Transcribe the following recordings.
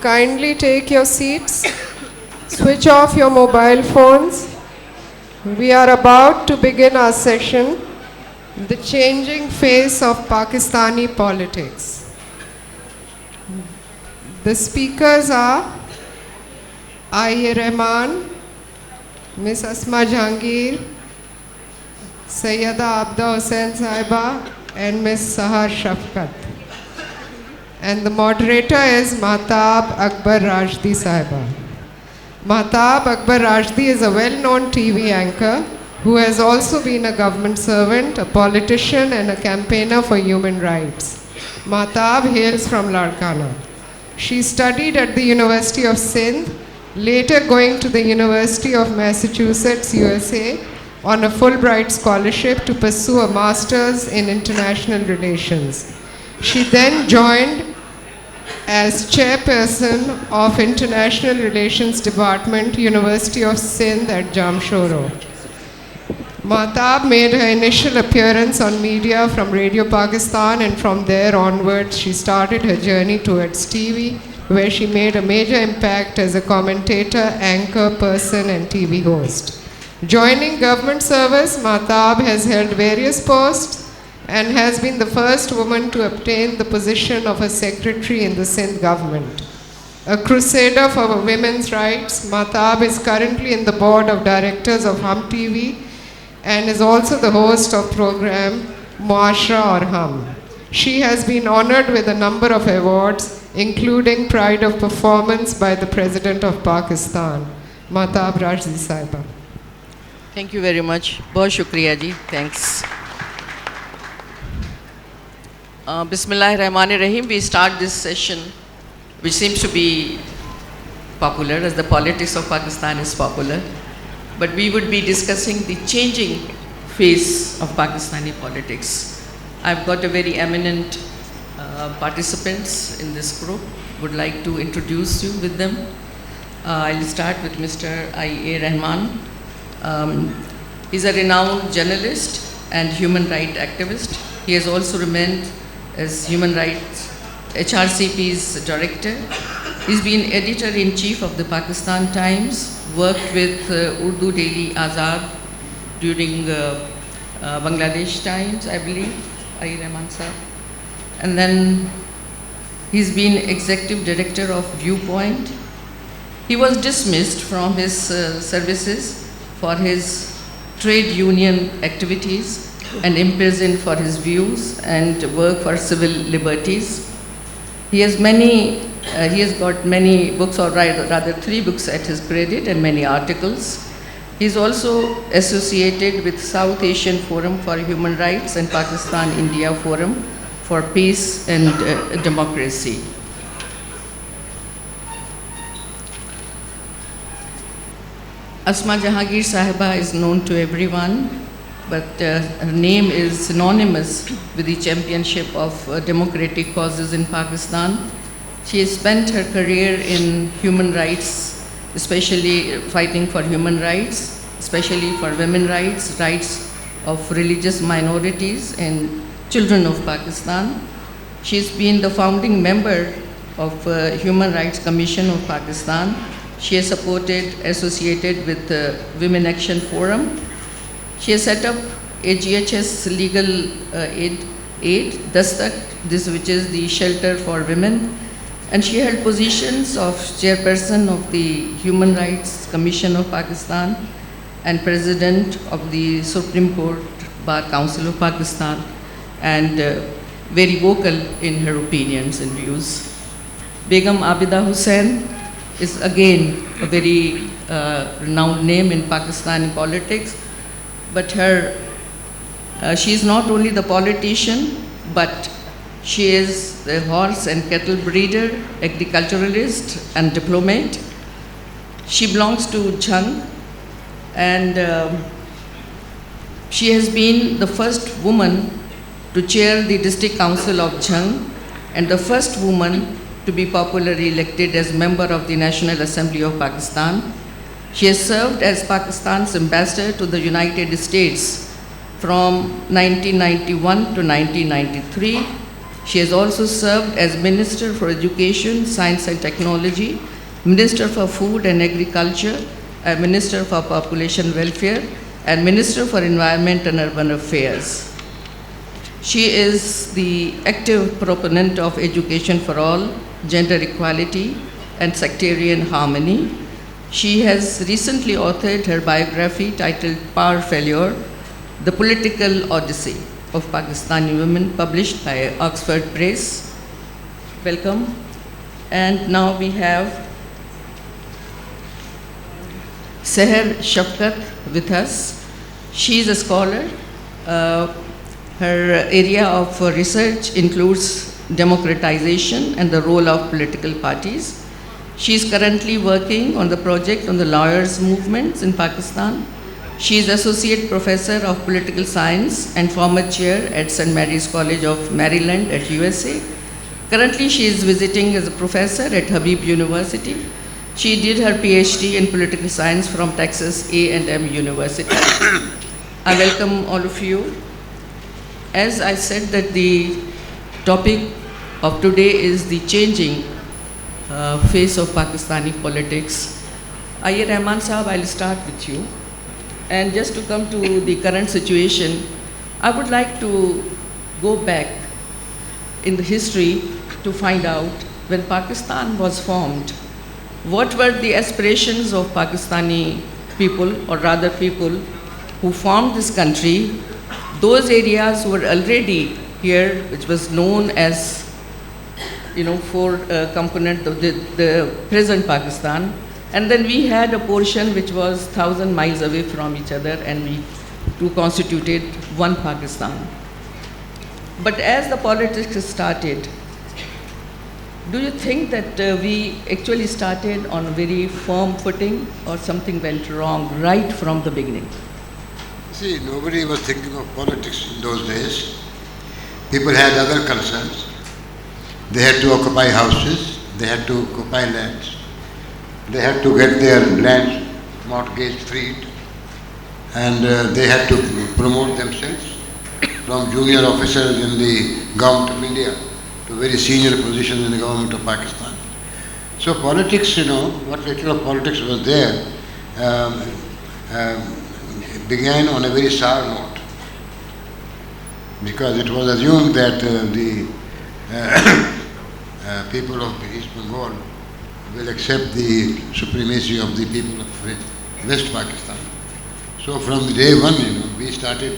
Kindly take your seats. Switch off your mobile phones. We are about to begin our session, The Changing Face of Pakistani Politics. The speakers are Rehman, Miss Asma Jahangir, Syeda Abida Hussain Sahiba, and Miss Sahar Shafqat. And the moderator is Mahtab Akbar Rashdi Sahiba. Mahtab Akbar Rashdi is a well-known TV anchor who has also been a government servant, a politician, and a campaigner for human rights. Mahtab hails from Larkana. She studied at the University of Sindh, later going to the University of Massachusetts, USA, on a Fulbright scholarship to pursue a master's in international relations. She then joined as chairperson of International Relations Department, University of Sindh at Jamshoro. Mahtab made her initial appearance on media from Radio Pakistan, and from there onwards she started her journey towards TV, where she made a major impact as a commentator, anchor, person, and TV host. Joining government service, Mahtab has held various posts and has been the first woman to obtain the position of a secretary in the Sindh government. A crusader for women's rights, Mahtab is currently in the board of directors of Hum TV and is also the host of program Muashra or Hum. She has been honored with a number of awards, including Pride of Performance by the President of Pakistan. Mahtab Rashdi Sahiba. Thank you very much. Bahut shukriya ji. Thanks. Bismillahirrahmanirrahim. We start this session, which seems to be popular, as the politics of Pakistan is popular. But we would be discussing the changing face of Pakistani politics. I've got a very eminent participants in this group. Would like to introduce you with them. I'll start with Mr. Rehman. He's a renowned journalist and human rights activist. He has also remained as Human Rights HRCP's director. He's been editor-in-chief of the Pakistan Times, worked with Urdu Daily Azad during Bangladesh Times, I believe, Rehman sir. And then he's been executive director of Viewpoint. He was dismissed from his services for his trade union activities and imprisoned for his views and work for civil liberties. He has got many books, or rather 3 books at his credit, and many articles. He is also associated with South Asian Forum for Human Rights and Pakistan-India Forum for Peace and Democracy. Asma Jahangir Sahiba is known to everyone, but her name is synonymous with the championship of democratic causes in Pakistan. She has spent her career in human rights, especially fighting for human rights, especially for women's rights, rights of religious minorities and children of Pakistan. She's been the founding member of Human Rights Commission of Pakistan. She has associated with the Women Action Forum. She has set up a GHS legal aid, Dastak, which is the shelter for women. And she held positions of chairperson of the Human Rights Commission of Pakistan and president of the Supreme Court Bar Council of Pakistan, and very vocal in her opinions and views. Begum Abida Hussain is again a very renowned name in Pakistani politics, but she is not only the politician, but she is the horse and cattle breeder, agriculturalist, and diplomat. She belongs to Jhang, and she has been the first woman to chair the district council of Jhang, and the first woman to be popularly elected as member of the National Assembly of Pakistan. She has served as Pakistan's ambassador to the United States from 1991 to 1993. She has also served as Minister for Education, Science and Technology, Minister for Food and Agriculture, and Minister for Population Welfare, and Minister for Environment and Urban Affairs. She is the active proponent of education for all, gender equality, and sectarian harmony. She has recently authored her biography titled Power Failure, The Political Odyssey of Pakistani Women, published by Oxford Press. Welcome. And now we have Sahar Shafqat with us. She is a scholar. Her area of research includes democratization and the role of political parties. She is currently working on the project on the lawyers' movements in Pakistan. She is Associate Professor of Political Science and former chair at St. Mary's College of Maryland at USA. Currently, she is visiting as a professor at Habib University. She did her PhD in Political Science from Texas A&M University. I welcome all of you. As I said that the topic of today is the changing face of Pakistani politics. Aye Rehman Sahab, I'll start with you. And just to come to the current situation, I would like to go back in the history to find out when Pakistan was formed, what were the aspirations of Pakistani people, or rather people who formed this country, those areas were already here, which was known as, four component of the present Pakistan. And then we had a portion which was 1,000 miles away from each other, and we two constituted one Pakistan. But as the politics started, do you think that we actually started on a very firm footing, or something went wrong right from the beginning? See, nobody was thinking of politics in those days. People had other concerns. They had to occupy houses, they had to occupy lands, they had to get their lands mortgage freed, and they had to promote themselves from junior officers in the government of India to very senior positions in the government of Pakistan. So politics, what little of politics was there, began on a very sour note, because it was assumed that the people of East Bengal will accept the supremacy of the people of West Pakistan. So from the day one, we started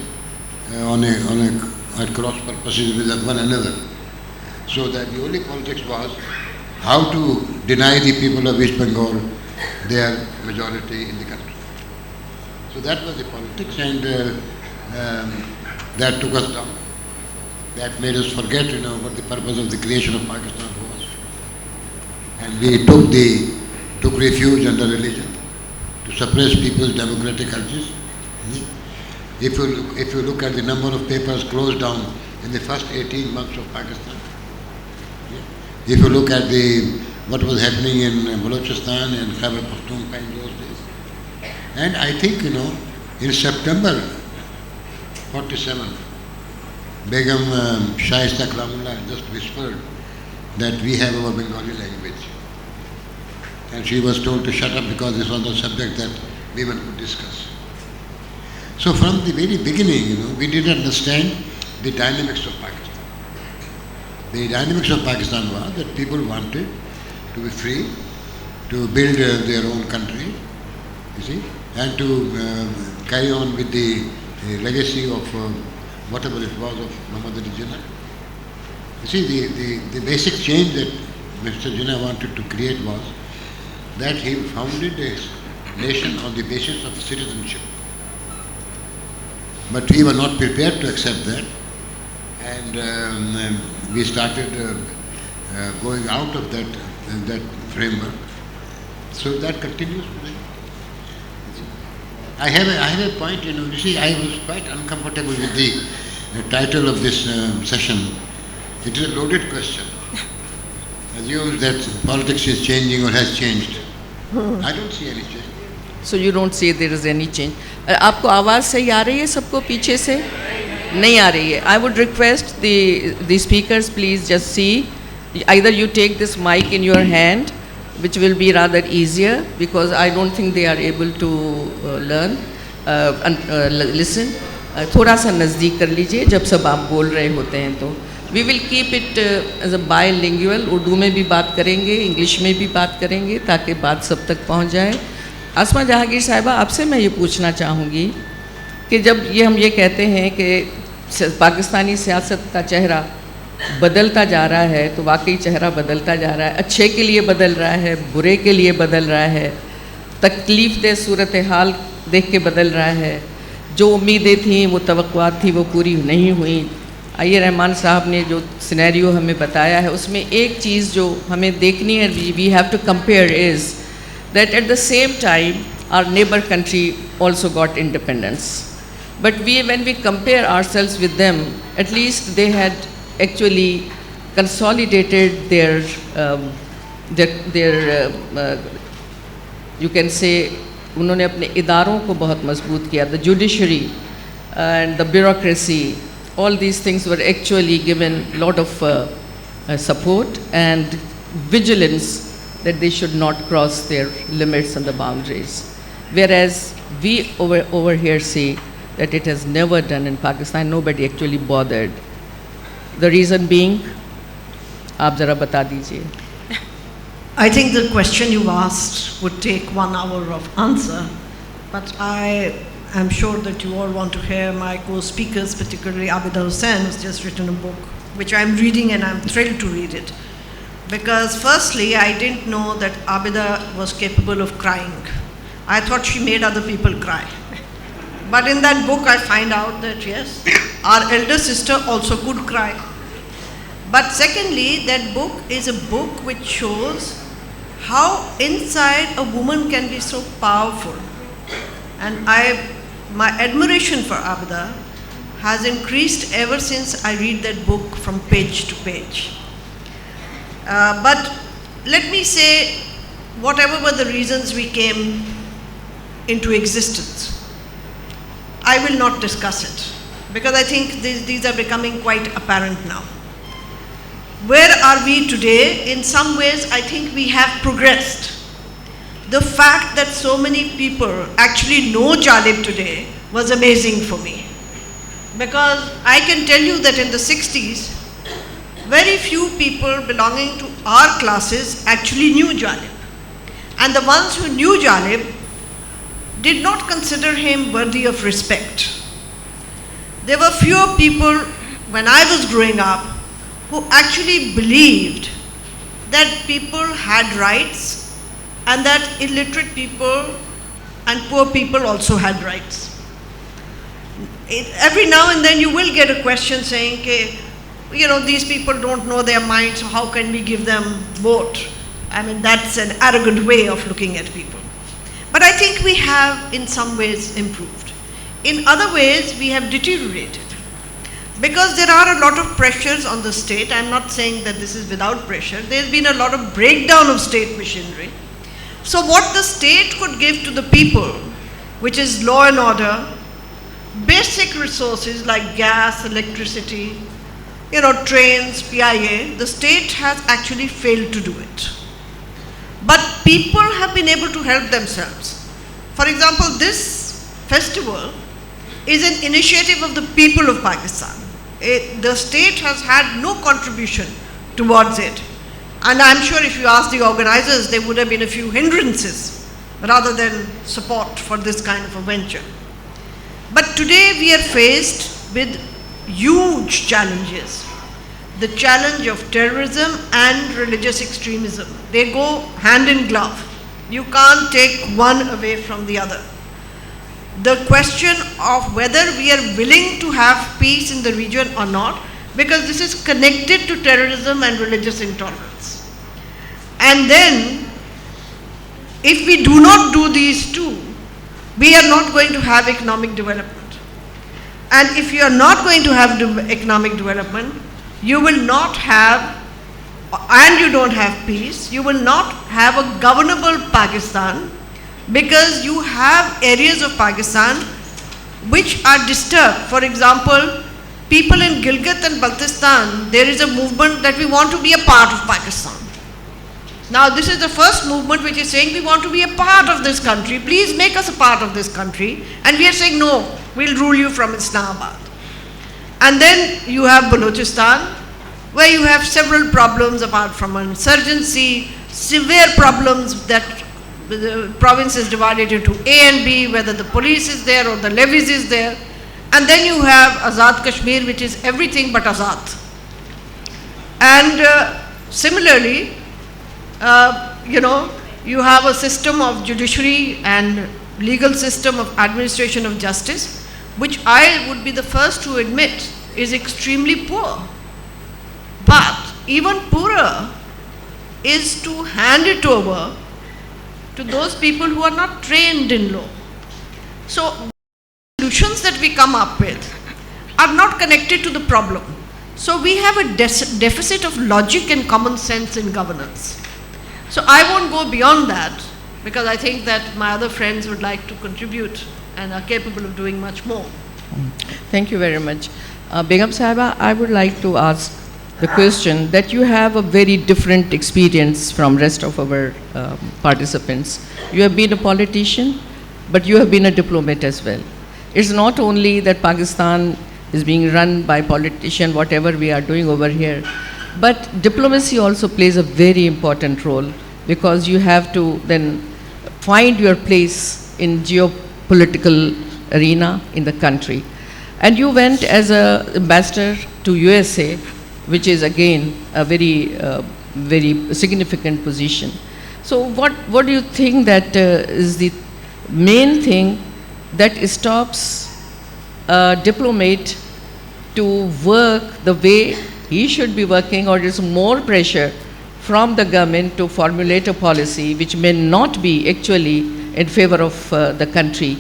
at cross purposes with one another. So that the only politics was how to deny the people of East Bengal their majority in the country. So that was the politics, and that took us down. That made us forget, what the purpose of the creation of Pakistan was. And we took refuge under religion to suppress people's democratic urges. If you look at the number of papers closed down in the first 18 months of Pakistan, if you look at what was happening in Balochistan and Khyber Pakhtunkhwa in those days, and I think, in September 47, Begum Shaista Kalamullah just whispered that we have our Bengali language. And she was told to shut up because this was the subject that women could discuss. So from the very beginning, we didn't understand the dynamics of Pakistan. The dynamics of Pakistan was that people wanted to be free, to build their own country, and to carry on with the legacy of whatever it was of Muhammad Ali Jinnah. You see, the basic change that Mr. Jinnah wanted to create was that he founded a nation on the basis of citizenship. But we were not prepared to accept that, and we started going out of that framework. So that continues today. I have a point, you see, I was quite uncomfortable with the title of this session. It is a loaded question. Assumes that politics is changing or has changed. I don't see any change. So you don't say there is any change. आपको आवाज़ सही आ रही है सबको पीछे से? नहीं आ रही है. I would request the speakers please just see. Either you take this mic in your hand, which will be rather easier because I don't think they are able to learn and listen. थोड़ा सा नज़दीक कर लीजिए जब सब आप बोल रहे होते हैं तो. We will keep it as a bilingual. Urdu में भी बात करेंगे, इंग्लिश में भी बात करेंगे ताकि बात सब तक पहुंच जाए. आसमा जहांगीर साहिबा, आपसे मैं ये पूछना चाहूँगी कि जब हम ये कहते हैं कि पाकिस्तानी सियासत का चेहरा बदलता जा रहा है, तो वाकई चेहरा बदलता जा रहा है. अच्छे के लिए बदल रहा है, बुरे के लिए बदल रहा है, तकलीफ़ दे सूरत हाल देख के बदल रहा है. जो उम्मीदें थीं, वो तवक्कुआत थी, वो पूरी नहीं हुई. आइए, रहमान साहब ने जो सिनेरियो हमें बताया है उसमें एक चीज़ जो हमें देखनी है, we have to compare, is that at the same time our neighbour country also got independence. But when we compare ourselves with them, at least they had actually consolidated their you can say, उन्होंने अपने इदारों को बहुत मजबूत किया. The judiciary and the bureaucracy, all these things were actually given a lot of support and vigilance that they should not cross their limits and the boundaries. Whereas we over here see that it has never done in Pakistan. Nobody actually bothered. The reason being, आप ज़रा बता दीजिए. I think the question you asked would take 1 hour of answer, but I am sure that you all want to hear my co-speakers, particularly Abida Hussain, who's just written a book, which I'm reading and I'm thrilled to read it. Because firstly, I didn't know that Abida was capable of crying. I thought she made other people cry. But in that book, I find out that yes, our elder sister also could cry. But secondly, that book is a book which shows how inside a woman can be so powerful. And my admiration for Abida has increased ever since I read that book from page to page. But let me say, whatever were the reasons we came into existence, I will not discuss it, because I think these are becoming quite apparent now. Where are we today? In some ways, I think we have progressed. The fact that so many people actually know Jalib today was amazing for me. Because I can tell you that in the 60s, very few people belonging to our classes actually knew Jalib. And the ones who knew Jalib did not consider him worthy of respect. There were fewer people when I was growing up who actually believed that people had rights and that illiterate people and poor people also had rights. Every now and then you will get a question saying, you know, these people don't know their minds, so how can we give them vote? I mean, that's an arrogant way of looking at people. But I think we have in some ways improved. In other ways, we have deteriorated. Because there are a lot of pressures on the state. I'm not saying that this is without pressure. There's been a lot of breakdown of state machinery. So what the state could give to the people, which is law and order, basic resources like gas, electricity, you know, trains, PIA, the state has actually failed to do it. But people have been able to help themselves. For example, this festival is an initiative of the people of Pakistan. The state has had no contribution towards it. And I'm sure if you ask the organizers, there would have been a few hindrances rather than support for this kind of a venture. But today we are faced with huge challenges. The challenge of terrorism and religious extremism. They go hand in glove. You can't take one away from the other. The question of whether we are willing to have peace in the region or not, because this is connected to terrorism and religious intolerance. And then, if we do not do these two, we are not going to have economic development. And if you are not going to have economic development, you will not have, and you don't have peace, you will not have a governable Pakistan, because you have areas of Pakistan which are disturbed. For example, people in Gilgit and Baltistan, there is a movement that we want to be a part of Pakistan. Now this is the first movement which is saying we want to be a part of this country, please make us a part of this country, and we are saying no, we'll rule you from Islamabad. And then you have Balochistan, where you have several problems apart from insurgency, severe problems that the province is divided into A and B, whether the police is there or the levies is there. And then you have Azad Kashmir, which is everything but Azad. And similarly, you have a system of judiciary and legal system of administration of justice, which I would be the first to admit is extremely poor. But even poorer is to hand it over to those people who are not trained in law. So solutions that we come up with are not connected to the problem. So we have a deficit of logic and common sense in governance. So I won't go beyond that, because I think that my other friends would like to contribute and are capable of doing much more. Thank you very much. Begum Sahiba, I would like to ask the question that you have a very different experience from rest of our participants. You have been a politician, but you have been a diplomat as well. It's not only that Pakistan is being run by politicians, whatever we are doing over here, but diplomacy also plays a very important role, because you have to then find your place in geopolitical arena in the country. And you went as an ambassador to USA, which is again a very significant position. So what do you think that is the main thing that stops a diplomat to work the way he should be working, or is more pressure from the government to formulate a policy which may not be actually in favor of the country?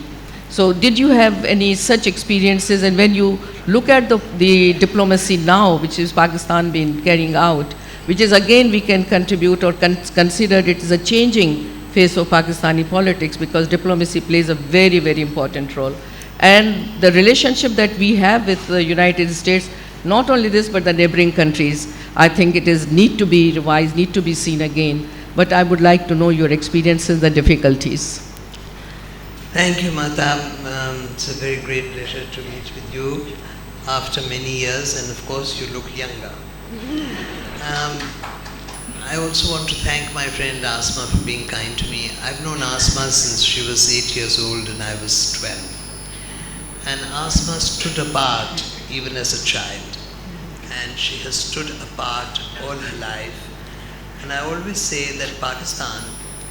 So did you have any such experiences? And when you look at the diplomacy now, which is Pakistan been carrying out, which is again we can contribute or consider it as a changing face of Pakistani politics, because diplomacy plays a very, very important role. And the relationship that we have with the United States, not only this, but the neighboring countries, I think it is need to be revised, need to be seen again. But I would like to know your experiences, the difficulties. Thank you, Mahtab. It's a very great pleasure to meet with you after many years, and of course you look younger. I also want to thank my friend Asma for being kind to me. I've known Asma since she was 8 years old and I was 12. And Asma stood apart even as a child. And she has stood apart all her life. And I always say that Pakistan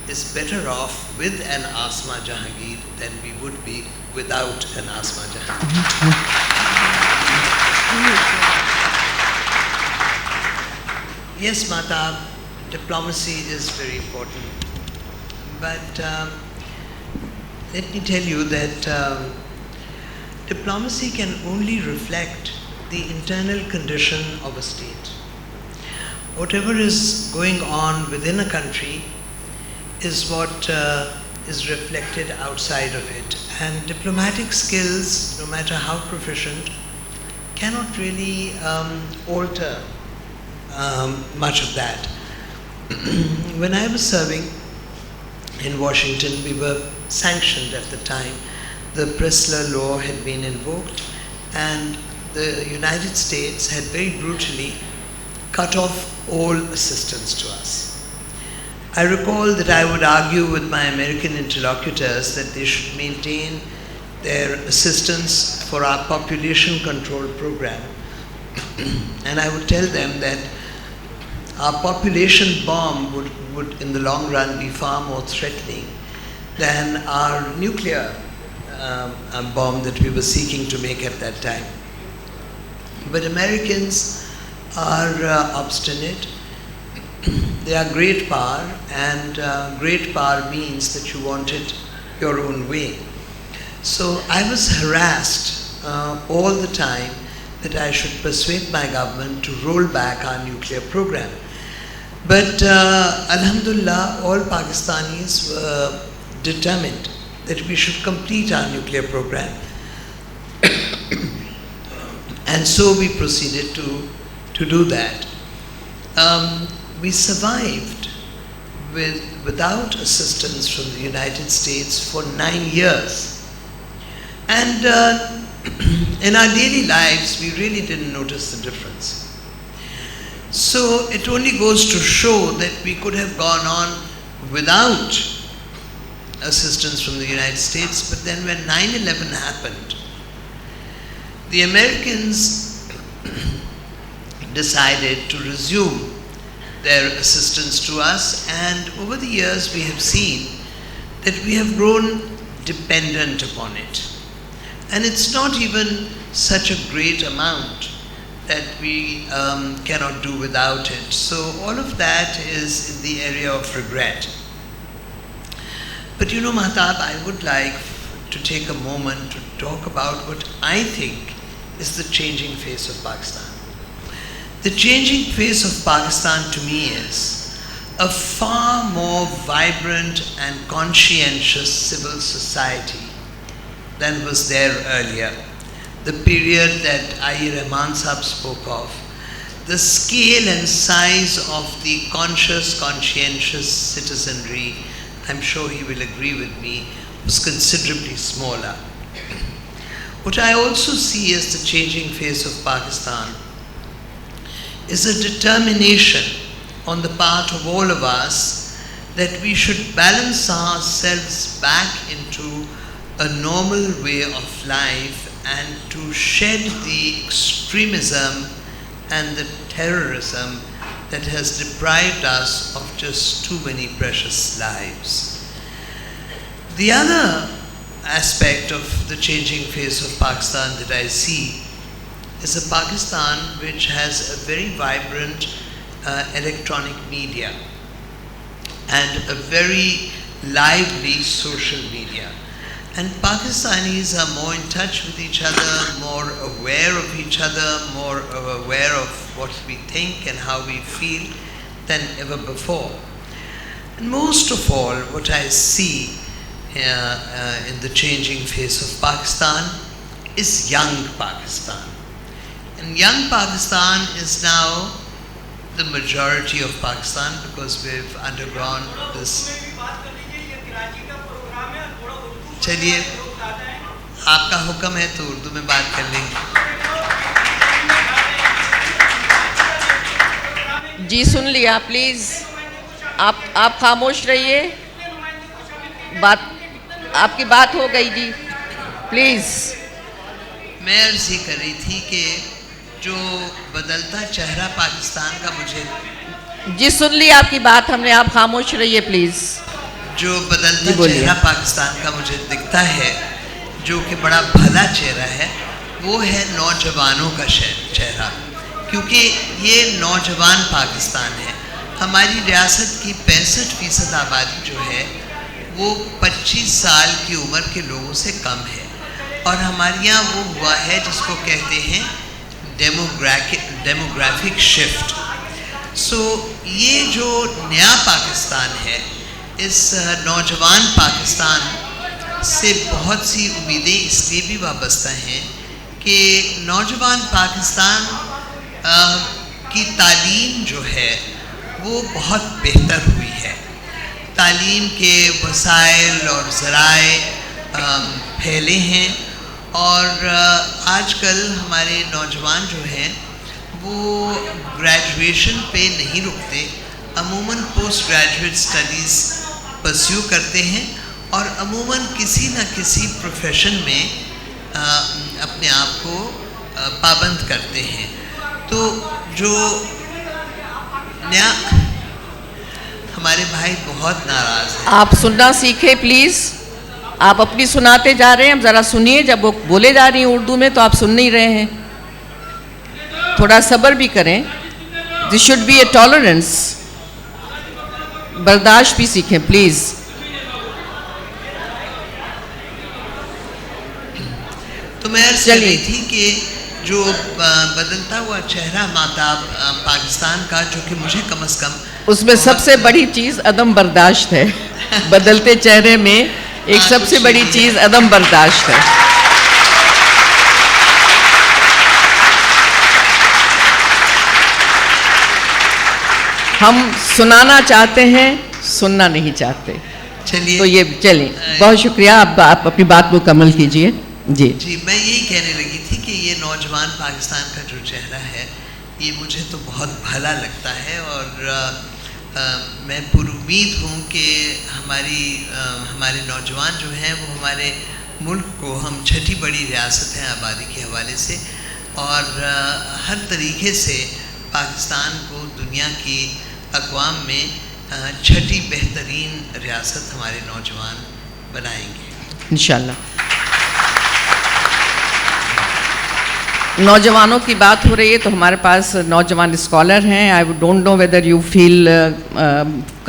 is better off with an Asma Jahangir than we would be without an Asma Jahangir. Yes, Mahtab, diplomacy is very important. But let me tell you that diplomacy can only reflect the internal condition of a state. Whatever is going on within a country is what is reflected outside of it. And diplomatic skills, no matter how proficient, cannot really alter much of that. When I was serving in Washington, we were sanctioned at the time. The Pressler law had been invoked, and the United States had very brutally cut off all assistance to us. I recall that I would argue with my American interlocutors that they should maintain their assistance for our population control program. And I would tell them that our population bomb would in the long run be far more threatening than our nuclear bomb that we were seeking to make at that time. But Americans are obstinate. They are great power, and great power means that you want it your own way. So I was harassed all the time that I should persuade my government to roll back our nuclear program. But Alhamdulillah, all Pakistanis were determined that we should complete our nuclear program. And so we proceeded to do that. We survived without assistance from the United States for 9 years. And in our daily lives, we really didn't notice the difference. So it only goes to show that we could have gone on without assistance from the United States, but then when 9/11 happened, the Americans decided to resume their assistance to us, and over the years we have seen that we have grown dependent upon it. And it's not even such a great amount that we cannot do without it. So all of that is in the area of regret. But you know, Mahtab, I would like to take a moment to talk about what I think is the changing face of Pakistan. The changing face of Pakistan to me is a far more vibrant and conscientious civil society than was there earlier. The period that Rehman Sahab spoke of, the scale and size of the conscious, conscientious citizenry, I'm sure he will agree with me, was considerably smaller. What I also see as the changing face of Pakistan is a determination on the part of all of us that we should balance ourselves back into a normal way of life and to shed the extremism and the terrorism that has deprived us of just too many precious lives. The other aspect of the changing face of Pakistan that I see is a Pakistan which has a very vibrant electronic media and a very lively social media. And Pakistanis are more in touch with each other, more aware of each other, more aware of what we think and how we feel than ever before. And most of all, what I see in the changing face of Pakistan is young Pakistan. And young Pakistan is now the majority of Pakistan because we've undergone this. चलिए आपका हुक्म है तो उर्दू में बात कर लेंगे. जी सुन लिया प्लीज. आप खामोश रहिए. बात आपकी बात हो गई जी. प्लीज. मैं अर्ज़ ही कर रही थी कि जो बदलता चेहरा पाकिस्तान का मुझे. जी सुन ली आपकी बात हमने. आप खामोश रहिए प्लीज. जो बदलता चेहरा पाकिस्तान का मुझे दिखता है, जो कि बड़ा भला चेहरा है, वो है नौजवानों का चेहरा. क्योंकि ये नौजवान पाकिस्तान है. हमारी रियासत की 65% आबादी जो है वो 25 साल की उम्र के लोगों से कम है. और हमारे यहाँ वो हुआ है जिसको कहते हैं डेमोग्राफिक शिफ्ट. सो ये जो नया पाकिस्तान है, इस नौजवान पाकिस्तान से बहुत सी उम्मीदें इसलिए भी वाबस्ता हैं कि नौजवान पाकिस्तान की तालीम जो है वो बहुत बेहतर हुई है. तालीम के वसाइल और ज़राए फैले हैं और आजकल हमारे नौजवान जो हैं वो ग्रेजुएशन पे नहीं रुकते, अमूमन पोस्ट ग्रेजुएट स्टडीज़ परस्यू करते हैं और अमूमन किसी न किसी प्रोफेशन में अपने आप को पाबंद करते हैं. तो जो नया हमारे भाई बहुत नाराज़ हैं. आप सुनना सीखे प्लीज़. आप अपनी सुनाते जा रहे हैं, अब ज़रा सुनिए. जब वो बोले जा रही हैं उर्दू में तो आप सुन नहीं रहे हैं. थोड़ा सब्र भी करें. This should be A tolerance. बर्दाश्त भी सीखें प्लीज़. तो मैं अर्ज़ कर रही थी कि जो बदलता हुआ चेहरा महताब पाकिस्तान का, जो कि मुझे कम से कम उसमें सबसे बड़ी चीज़ अदम बर्दाश्त है. बदलते चेहरे में एक सबसे बड़ी चीज़ अदम बर्दाश्त है. हम सुनाना चाहते हैं, सुनना नहीं चाहते। चलिए, तो ये चलिए, बहुत शुक्रिया, आप अपनी बात मुकम्मल कीजिए। जी जी, मैं यही कहने लगी थी कि ये नौजवान पाकिस्तान का जो चेहरा है, ये मुझे तो बहुत भला लगता है, और मैं पुरुमीद हूँ कि हमारे नौजवान जो हैं वो हमारे मुल्क को, हम छठी बड़ी रियासत हैं आबादी के हवाले से, और हर तरीके से पाकिस्तान को दुनिया की अक़वाम में छठी बेहतरीन रियासत हमारे नौजवान बनाएंगे इंशाल्लाह। नौजवानों की बात हो रही है तो हमारे पास नौजवान स्कॉलर हैं। I don't know whether you feel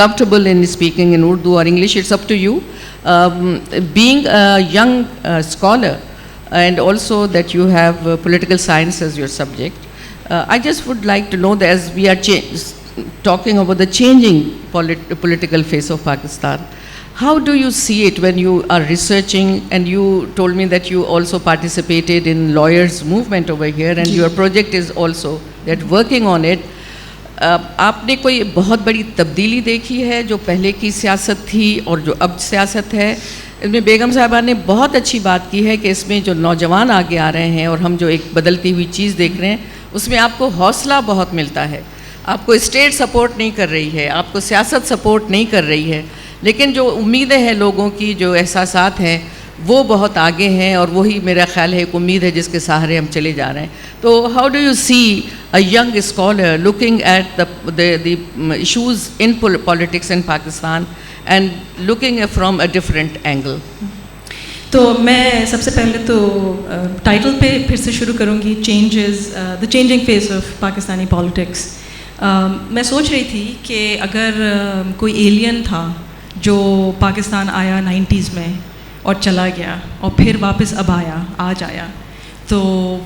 comfortable in speaking in Urdu or English, it's up to you. Being a young scholar and also that you have political science as your subject, I just would like to know that as we are talking about the changing political face of Pakistan, how do you see it when you are researching, and you told me that you also participated in lawyers movement over here and your project is also that working on it. आपने कोई बहुत बड़ी तब्दीली देखी है जो पहले की सियासत थी और जो अब सियासत है? इसमें बेगम साहिबा ने बहुत अच्छी बात की है कि इसमें जो नौजवान आगे आ रहे हैं और हम जो एक बदलती हुई चीज़ देख रहे हैं उसमें आपको हौसला बहुत मिलता है। आपको स्टेट सपोर्ट नहीं कर रही है, आपको सियासत सपोर्ट नहीं कर रही है, लेकिन जो उम्मीदें हैं लोगों की, जो एहसासात हैं, वो बहुत आगे हैं, और वही मेरा ख्याल है एक उम्मीद है जिसके सहारे हम चले जा रहे हैं। तो how do you see a young scholar looking at the issues in politics in Pakistan and looking from a different angle? तो मैं सबसे पहले तो टाइटल पे फिर से शुरू करूँगी, the changing face of Pakistani politics. मैं सोच रही थी कि अगर कोई एलियन था जो पाकिस्तान आया 90s में और चला गया और फिर वापस अब आया, आज आया, तो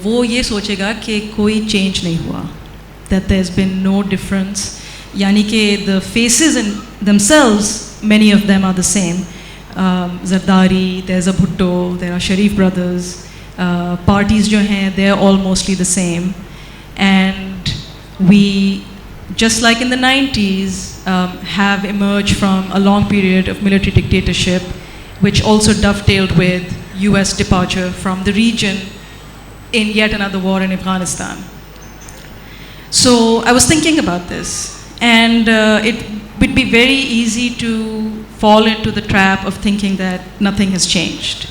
वो ये सोचेगा कि कोई चेंज नहीं हुआ, that there has been no difference, यानी कि the faces in themselves, many of them are the same. Zardari, there's a Bhutto, there are Sharif brothers, parties जो हैं, they're all mostly the same, and we, just like in the 90s, have emerged from a long period of military dictatorship, which also dovetailed with US departure from the region in yet another war in Afghanistan. So I was thinking about this, and it would be very easy to fall into the trap of thinking that nothing has changed.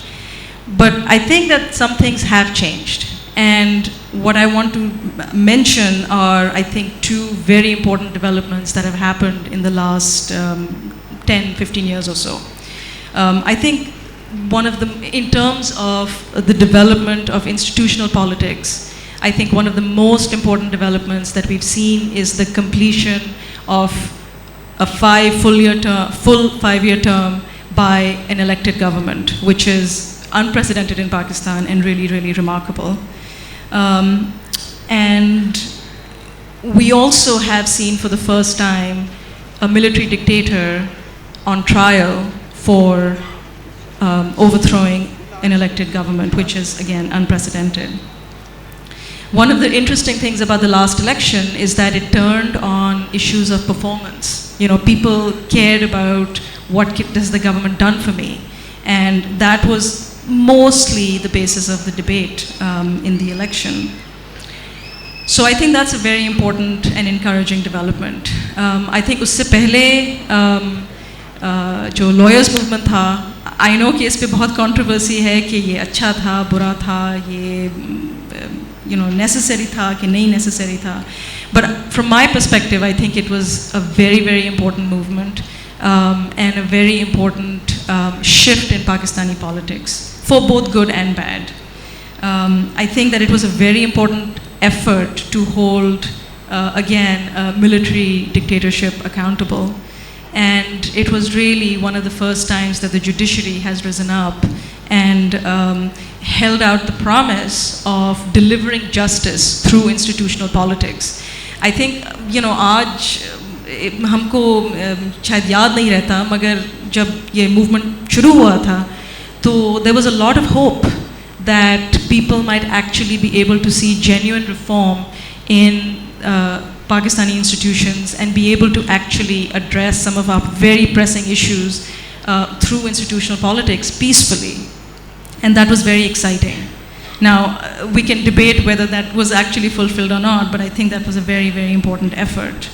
But I think that some things have changed, and what I want to mention are, I think, two very important developments that have happened in the last 10-15 years or so. I think one of the, in terms of the development of institutional politics, I think one of the most important developments that we've seen is the completion of a full 5-year term by an elected government, which is unprecedented in Pakistan and really, really remarkable. And we also have seen for the first time a military dictator on trial for overthrowing an elected government, which is again unprecedented. One of the interesting things about the last election is that it turned on issues of performance. You know, people cared about what has the government done for me, and that was mostly the basis of the debate in the election. So I think that's a very important and encouraging development. I think उससे पहले जो lawyers movement था, I know कि इस पे बहुत controversy है कि ये अच्छा था, बुरा था, ये necessary था कि नहीं necessary था. But from my perspective, I think it was a very, very important movement and a very important shift in Pakistani politics, for both good and bad. I think that it was a very important effort to hold, again, a military dictatorship accountable. And it was really one of the first times that the judiciary has risen up and held out the promise of delivering justice through institutional politics. I think, आज हमको शायद याद नहीं रहता, मगर जब ये movement शुरू हुआ था, तो there was a lot of hope that people might actually be able to see genuine reform in Pakistani institutions and be able to actually address some of our very pressing issues through institutional politics peacefully. And that was very exciting. Now, we can debate whether that was actually fulfilled or not, but I think that was a very, very important effort.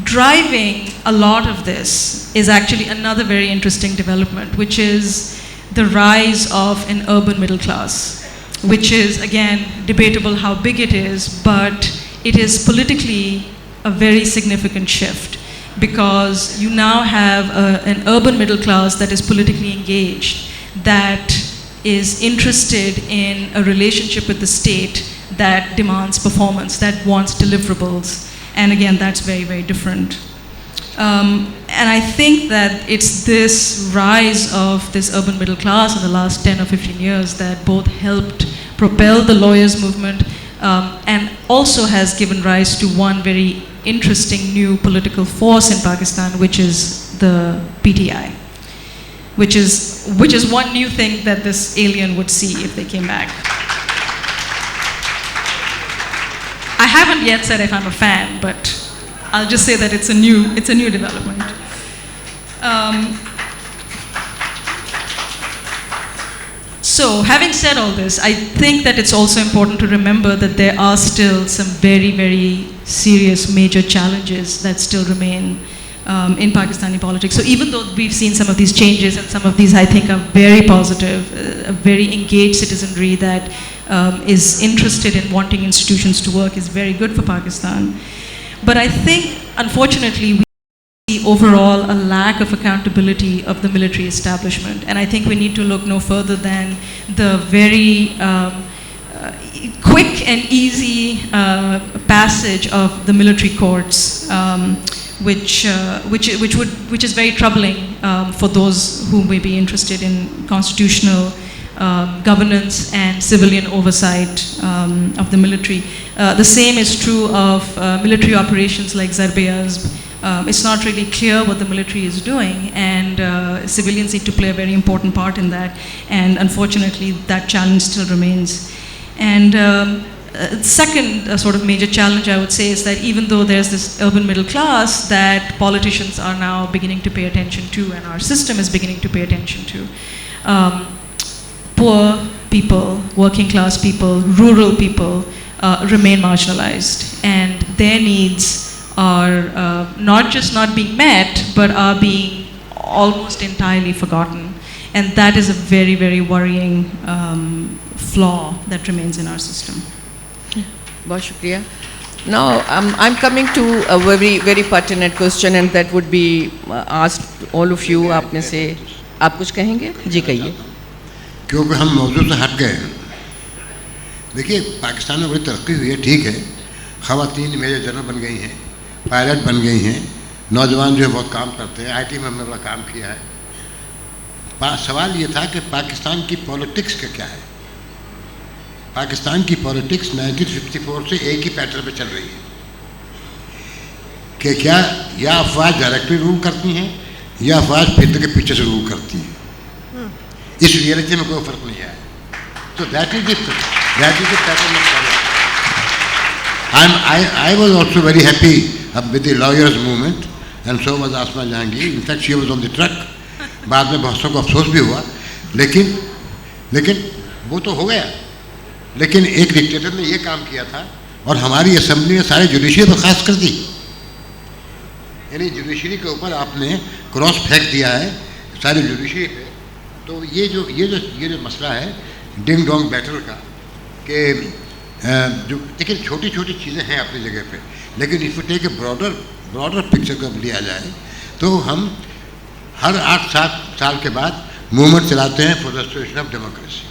Driving a lot of this is actually another very interesting development, which is the rise of an urban middle class, which is, again, debatable how big it is, but it is politically a very significant shift, because you now have an urban middle class that is politically engaged, that is interested in a relationship with the state that demands performance, that wants deliverables. And again, that's very, very different. And I think that it's this rise of this urban middle class in the last 10 or 15 years that both helped propel the lawyers' movement and also has given rise to one very interesting new political force in Pakistan, which is the PTI, which is one new thing that this alien would see if they came back. I haven't yet said if I'm a fan, but I'll just say that it's a new development. So, having said all this, I think that it's also important to remember that there are still some very, very serious major challenges that still remain in Pakistani politics. So even though we've seen some of these changes, and some of these I think are very positive, a very engaged citizenry that is interested in wanting institutions to work is very good for Pakistan. But I think, unfortunately, we see overall a lack of accountability of the military establishment. And I think we need to look no further than the very quick and easy passage of the military courts, which is very troubling for those who may be interested in constitutional governance and civilian oversight of the military. The same is true of military operations like Zarb-e-Azb. It's not really clear what the military is doing, and civilians need to play a very important part in that, and unfortunately that challenge still remains. And second sort of major challenge I would say is that even though there's this urban middle class that politicians are now beginning to pay attention to, and our system is beginning to pay attention to, poor people, working class people, rural people remain marginalized, and their needs are not just not being met, but are being almost entirely forgotten. And that is a very, very worrying flaw that remains in our system. Bahut shukriya. Now, I'm coming to a very, very pertinent question, and that would be asked all of you. आप में से आप कुछ कहेंगे? जी कहिए. क्योंकि हम मौजूद से हट गए हैं. देखिए, पाकिस्तान में बड़ी तरक्की हुई है, ठीक है. ख़वातीन मेजर जनरल बन गई हैं, पायलट बन गई हैं, नौजवान जो है बहुत काम करते हैं, IT में हमने बड़ा काम किया है. सवाल ये था कि पाकिस्तान की पॉलिटिक्स का क्या है. पाकिस्तान की पॉलिटिक्स 1954 से एक ही पैटर्न पे चल रही है कि क्या या अफवाज डायरेक्टली रूल करती हैं या अफवाज फिर के पीछे से रूल करती हैं. इस रियलिटी में कोई फर्क नहीं आया. तो that is the pattern of politics. I was also very happy with the lawyers movement, and so was Asma Jahangir. In fact, she was on the truck. बाद में बहुत को अफसोस भी हुआ, लेकिन वो तो हो गया. लेकिन एक डिक्टेटर ने ये काम किया था और हमारी असेंबली ने सारे जुडिशरी बर्खास्त कर दी. यानी जुडिशरी के ऊपर आपने क्रॉस फेंक दिया है सारी जुडिशरी पे. तो ये जो मसला है डिंग डोंग बैटल का, कि जो देखिए छोटी छोटी चीज़ें हैं अपनी जगह पे, लेकिन if you take a broader picture को लिया जाए तो हम हर 8-7 साल के बाद मूवमेंट चलाते हैं फॉर रेस्टोरेशन ऑफ डेमोक्रेसी,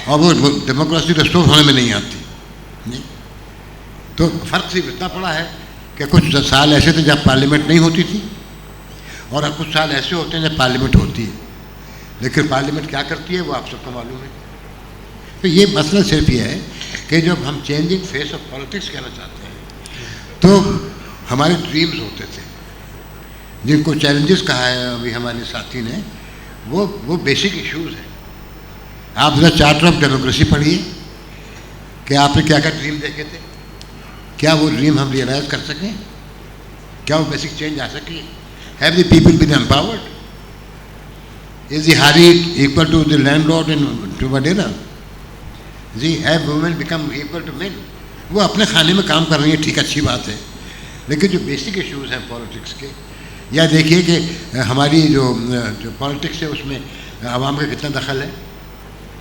और वो डेमोक्रेसी रेस्टोर होने में नहीं आती. नहीं तो फ़र्क सिर्फ इतना पड़ा है कि कुछ साल ऐसे थे जब पार्लियामेंट नहीं होती थी, और अब कुछ साल ऐसे होते हैं जब पार्लियामेंट होती है. लेकिन पार्लियामेंट क्या करती है वो आप सबको मालूम है. तो ये मसला सिर्फ ये है कि जब हम चेंजिंग फेस ऑफ पॉलिटिक्स कहना चाहते हैं तो हमारे ड्रीम्स होते थे जिनको चैलेंजेस कहा है अभी हमारे साथी ने, वो बेसिक इश्यूज हैं. आप जरा चार्टर ऑफ डेमोक्रेसी पढ़िए, کہ آپ نے کیا کیا ڈریم دیکھے تھے؟ کیا وہ ڈریم ہم ریئلائز کر سکیں؟ کیا وہ بیسک چینج آ سکے؟ Have the people been empowered? Is the hari equal to the landlord and to wadera? جی have women become equal to men? وہ اپنے خانے میں کام کر رہی ہیں، ٹھیک اچھی بات ہے، لیکن جو بیسک ایشوز ہیں پالیٹکس کے، یا دیکھیے کہ ہماری جو پالیٹکس ہے اس میں عوام کا کتنا دخل ہے.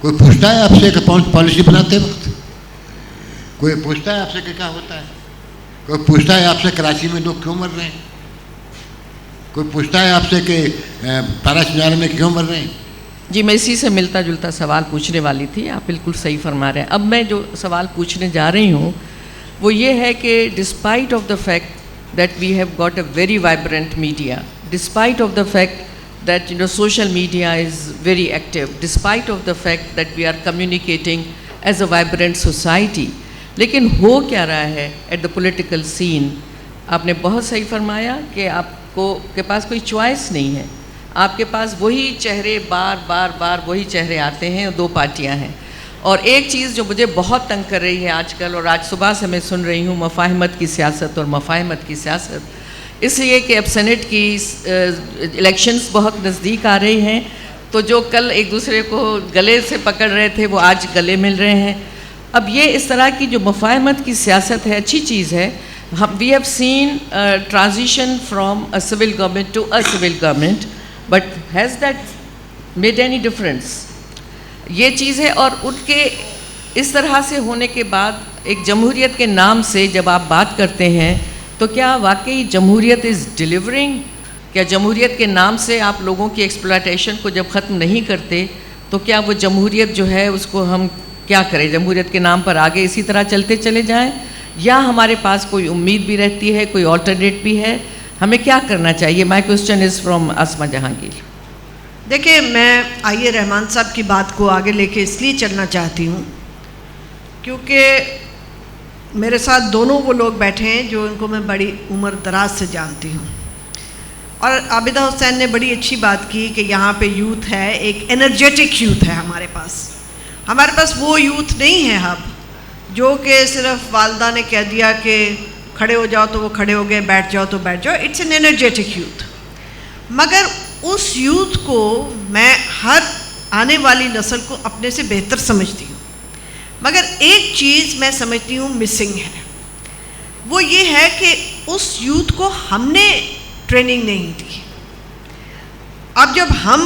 کوئی پوچھتا ہے آپ سے کہ پالیسی بناتے وقت؟ کوئی پوچھتا ہے آپ سے کہ کیا ہوتا ہے؟ کوئی پوچھتا ہے آپ سے کراچی میں لوگ کیوں مر رہے ہیں؟ کوئی پوچھتا ہے آپ سے کہ پارا میں کیوں مر رہے ہیں؟ جی میں اسی سے ملتا جلتا سوال پوچھنے والی تھی، آپ بالکل صحیح فرما رہے ہیں. اب میں جو سوال پوچھنے جا رہی ہوں وہ یہ ہے کہ despite of the fact that we have got a very vibrant media, despite of the fact that social media is very active, despite of the fact that we are communicating as a vibrant society. لیکن ہو کیا رہا ہے at the political scene؟ آپ نے بہت صحیح فرمایا کہ آپ کے پاس کوئی چوائس نہیں ہے، آپ کے پاس وہی چہرے بار بار وہی چہرے آتے ہیں، دو پارٹیاں ہیں. اور ایک چیز جو مجھے بہت تنگ کر رہی ہے آج کل، اور آج صبح سے میں سن رہی ہوں، مفاہمت کی سیاست اور مفاہمت کی سیاست، اس لیے کہ اب سینٹ کی الیکشنز بہت نزدیک آ رہے ہیں، تو جو کل ایک دوسرے کو گلے سے پکڑ رہے تھے وہ آج گلے مل رہے ہیں. اب یہ اس طرح کی جو مفاہمت کی سیاست ہے اچھی چیز ہے. We have seen transition from a civil government to a civil government, but has that made any difference? یہ چیز ہے. اور ان کے اس طرح سے ہونے کے بعد ایک جمہوریت کے نام سے جب آپ بات کرتے ہیں تو کیا واقعی جمہوریت از ڈیلیورنگ؟ کیا جمہوریت کے نام سے آپ لوگوں کی ایکسپلائٹیشن کو جب ختم نہیں کرتے تو کیا وہ جمہوریت جو ہے اس کو ہم کیا کریں؟ جمہوریت کے نام پر آگے اسی طرح چلتے چلے جائیں، یا ہمارے پاس کوئی امید بھی رہتی ہے، کوئی آلٹرنیٹ بھی ہے؟ ہمیں کیا کرنا چاہیے؟ مائی کوسچن از فرام اسما جہانگیر. دیکھیں، میں آئیے رحمان صاحب کی بات کو آگے لے کے اس لیے چلنا چاہتی ہوں کیونکہ میرے ساتھ دونوں وہ لوگ بیٹھے ہیں جو ان کو میں بڑی عمر دراز سے جانتی ہوں. اور عابدہ حسین نے بڑی اچھی بات کی کہ یہاں پہ یوتھ ہے، ایک انرجیٹک یوتھ ہے ہمارے پاس. ہمارے پاس وہ یوتھ نہیں ہے اب جو کہ صرف والدہ نے کہہ دیا کہ کھڑے ہو جاؤ تو وہ کھڑے ہو گئے، بیٹھ جاؤ تو بیٹھ جاؤ. It's an energetic youth. مگر اس یوتھ کو میں ہر آنے والی نسل کو اپنے سے بہتر سمجھتی ہوں. مگر ایک چیز میں سمجھتی ہوں مسنگ ہے، وہ یہ ہے کہ اس یوتھ کو ہم نے ٹریننگ نہیں دی. اب جب ہم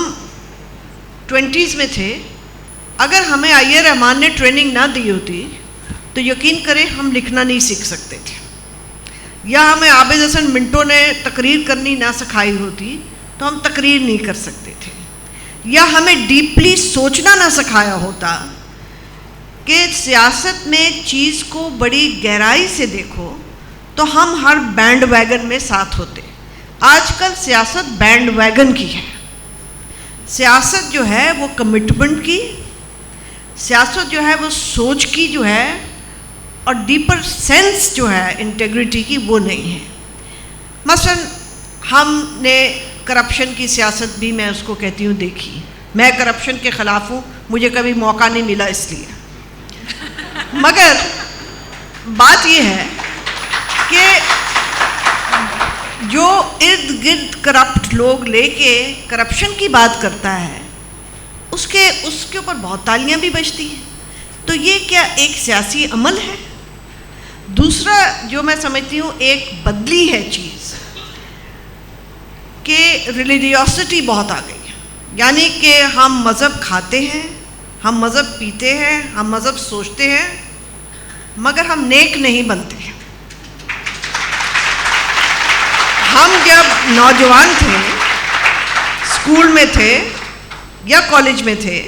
20s میں تھے، اگر ہمیں آئیے رحمان نے ٹریننگ نہ دی ہوتی تو یقین کریں ہم لکھنا نہیں سیکھ سکتے تھے، یا ہمیں عابد حسن منٹو نے تقریر کرنی نہ سکھائی ہوتی تو ہم تقریر نہیں کر سکتے تھے، یا ہمیں ڈیپلی سوچنا نہ سکھایا ہوتا کہ سیاست میں چیز کو بڑی گہرائی سے دیکھو تو ہم ہر بینڈ ویگن میں ساتھ ہوتے. آج کل سیاست بینڈ ویگن کی ہے. سیاست جو ہے وہ کمٹمنٹ کی، سیاست جو ہے وہ سوچ کی جو ہے، اور ڈیپر سینس جو ہے انٹیگریٹی کی وہ نہیں ہے. مثلا ہم نے کرپشن کی سیاست بھی، میں اس کو کہتی ہوں دیکھی، میں کرپشن کے خلاف ہوں، مجھے کبھی موقع نہیں ملا اس لیے. مگر بات یہ ہے کہ جو ارد گرد کرپٹ لوگ لے کے کرپشن کی بات کرتا ہے اس کے اوپر بہت تالیاں بھی بجتی ہیں. تو یہ کیا ایک سیاسی عمل ہے؟ دوسرا جو میں سمجھتی ہوں ایک بدلی ہے چیز کہ ریلیجیوسٹی بہت آ گئی ہے. یعنی کہ ہم مذہب کھاتے ہیں، ہم مذہب پیتے ہیں، ہم مذہب سوچتے ہیں، مگر ہم نیک نہیں بنتے. ہم جب نوجوان تھے، اسکول میں تھے یا کالج میں تھے،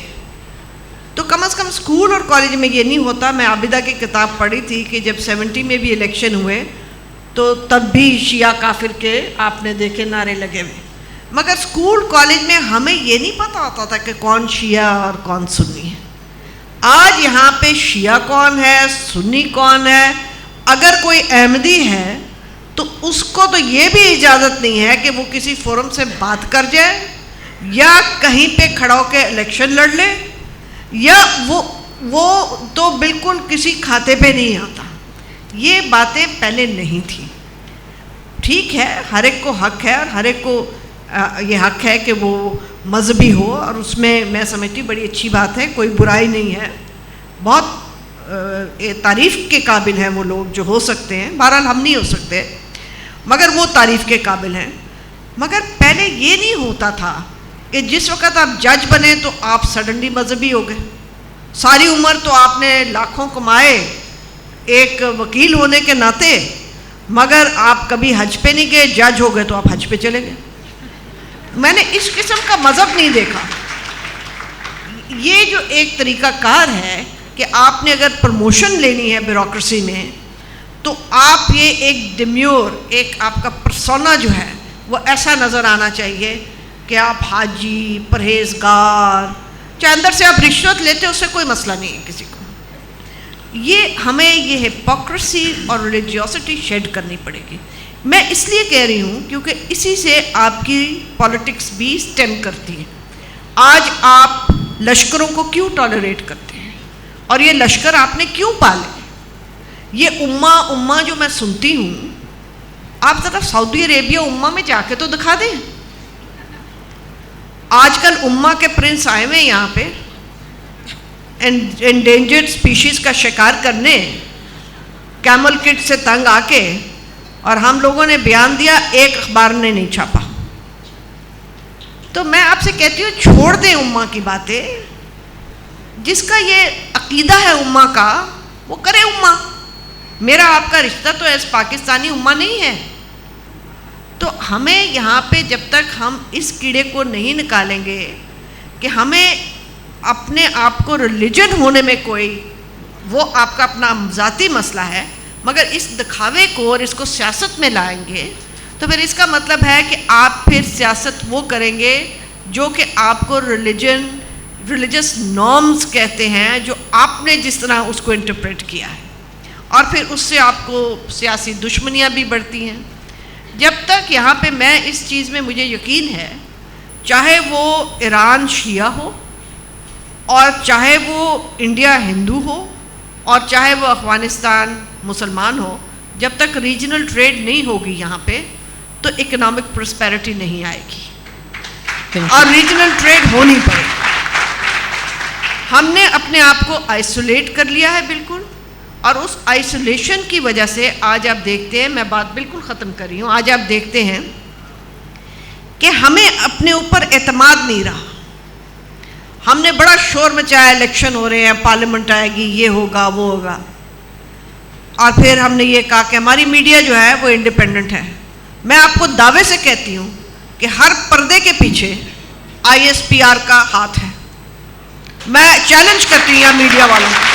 تو کم از کم اسکول اور کالج میں یہ نہیں ہوتا. میں عابدہ کی کتاب پڑھی تھی کہ جب 70 میں بھی الیکشن ہوئے تو تب بھی شیعہ کافر کے آپ نے دیکھے نعرے لگے ہوئے، مگر اسکول کالج میں ہمیں یہ نہیں پتہ ہوتا تھا کہ کون شیعہ اور کون سنی ہے. آج یہاں پہ شیعہ کون ہے، سنی کون ہے. اگر کوئی احمدی ہے تو اس کو تو یہ بھی اجازت نہیں ہے کہ وہ کسی فورم سے بات کر جائے، یا کہیں پہ کھڑا ہو کے الیکشن لڑ لے، یا وہ وہ تو بالکل کسی کھاتے پہ نہیں آتا. یہ باتیں پہلے نہیں تھیں. ٹھیک ہے, ہر ایک کو حق ہے, اور ہر ایک کو یہ حق ہے کہ وہ مذہبی ہو, اور اس میں سمجھتی ہوں بڑی اچھی بات ہے, کوئی برائی نہیں ہے. بہت تعریف کے قابل ہیں وہ لوگ جو ہو سکتے ہیں. بہرحال ہم نہیں ہو سکتے, مگر وہ تعریف کے قابل ہیں. مگر پہلے یہ نہیں ہوتا تھا کہ جس وقت آپ جج بنے تو آپ سڈنلی مذہبی ہو گئے. ساری عمر تو آپ نے لاکھوں کمائے ایک وکیل ہونے کے ناطے, مگر آپ کبھی حج پہ نہیں گئے. جج ہو گئے تو آپ حج پہ چلے گئے. میں نے اس قسم کا مذہب نہیں دیکھا. یہ جو ایک طریقہ کار ہے کہ آپ نے اگر پروموشن لینی ہے بیوروکریسی میں, تو آپ یہ ایک ڈیمیور, ایک آپ کا پرسونا جو ہے وہ ایسا نظر آنا چاہیے کہ آپ حاجی, پرہیزگار, چاہے اندر سے آپ رشوت لیتے اس سے کوئی مسئلہ نہیں ہے کسی کو. یہ ہمیں یہ ہپوکریسی اور ریلیجیوسٹی شیڈ کرنی پڑے گی. میں اس لیے کہہ رہی ہوں کیونکہ اسی سے آپ کی پالیٹکس بھی سٹیم کرتی ہے. آج آپ لشکروں کو کیوں ٹالریٹ کرتے ہیں, اور یہ لشکر آپ نے کیوں پالے؟ یہ امہ جو میں سنتی ہوں, آپ ذرا سعودی عربیہ امہ میں جا کے تو دکھا دیں. آج کل امہ کے پرنس آئے ہوئے یہاں پہ انڈینجرڈ سپیشیز کا شکار کرنے, کیمل کٹ سے تنگ آ کے, اور ہم لوگوں نے بیان دیا, ایک اخبار نے نہیں چھاپا. تو میں آپ سے کہتی ہوں چھوڑ دیں امہ کی باتیں. جس کا یہ عقیدہ ہے امہ کا وہ کرے امہ. میرا آپ کا رشتہ تو ایس پاکستانی امہ نہیں ہے. تو ہمیں یہاں پہ جب تک ہم اس کیڑے کو نہیں نکالیں گے کہ ہمیں اپنے آپ کو ریلیجن ہونے میں کوئی, وہ آپ کا اپنا ذاتی مسئلہ ہے, مگر اس دکھاوے کو اور اس کو سیاست میں لائیں گے تو پھر اس کا مطلب ہے کہ آپ پھر سیاست وہ کریں گے جو کہ آپ کو ریلیجس نارمز کہتے ہیں, جو آپ نے جس طرح اس کو انٹرپریٹ کیا ہے, اور پھر اس سے آپ کو سیاسی دشمنیاں بھی بڑھتی ہیں. جب تک یہاں پہ میں اس چیز میں مجھے یقین ہے, چاہے وہ ایران شیعہ ہو, اور چاہے وہ انڈیا ہندو ہو, اور چاہے وہ افغانستان مسلمان ہو, جب تک ریجنل ٹریڈ نہیں ہوگی یہاں پہ تو اکنامک پراسپیرٹی نہیں آئے گی, اور ریجنل ٹریڈ ہونی پڑے گی. ہم نے اپنے آپ کو آئسولیٹ کر لیا ہے بالکل, اور اس آئسولیشن کی وجہ سے آج آپ دیکھتے ہیں, میں بات بالکل ختم کر رہی ہوں, آج آپ دیکھتے ہیں کہ ہمیں اپنے اوپر اعتماد نہیں رہا. ہم نے بڑا شور مچایا, الیکشن ہو رہے ہیں, پارلیمنٹ آئے گی, یہ ہوگا وہ ہوگا, اور پھر ہم نے یہ کہا کہ ہماری میڈیا جو ہے وہ انڈیپینڈنٹ ہے. میں آپ کو دعوے سے کہتی ہوں کہ ہر پردے کے پیچھے ISPR کا ہاتھ ہے. میں چیلنج کرتی ہوں یہاں میڈیا والوں کو,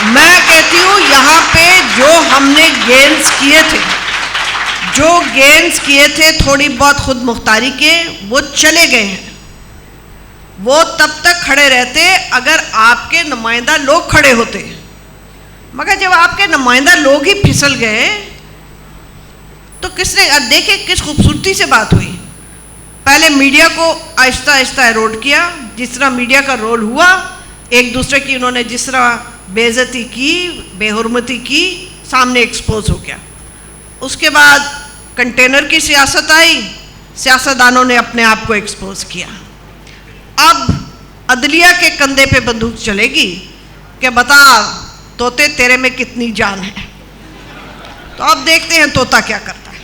میں کہتی ہوں یہاں پہ جو ہم نے گینز کیے تھے تھوڑی بہت خود مختاری کے, وہ چلے گئے ہیں. وہ تب تک کھڑے رہتے اگر آپ کے نمائندہ لوگ کھڑے ہوتے, مگر جب آپ کے نمائندہ لوگ ہی پھسل گئے تو کس نے, دیکھیں کس خوبصورتی سے بات ہوئی. پہلے میڈیا کو آہستہ آہستہ ایروڈ کیا, جس طرح میڈیا کا رول ہوا, ایک دوسرے کی انہوں نے جس طرح بے عزتی کی, بے حرمتی کی, سامنے ایکسپوز ہو گیا. اس کے بعد کنٹینر کی سیاست آئی, سیاستدانوں نے اپنے آپ کو ایکسپوز کیا. اب عدلیہ کے کندھے پہ بندوق چلے گی کہ بتا طوطے تیرے میں کتنی جان ہے. تو اب دیکھتے ہیں طوطا کیا کرتا ہے.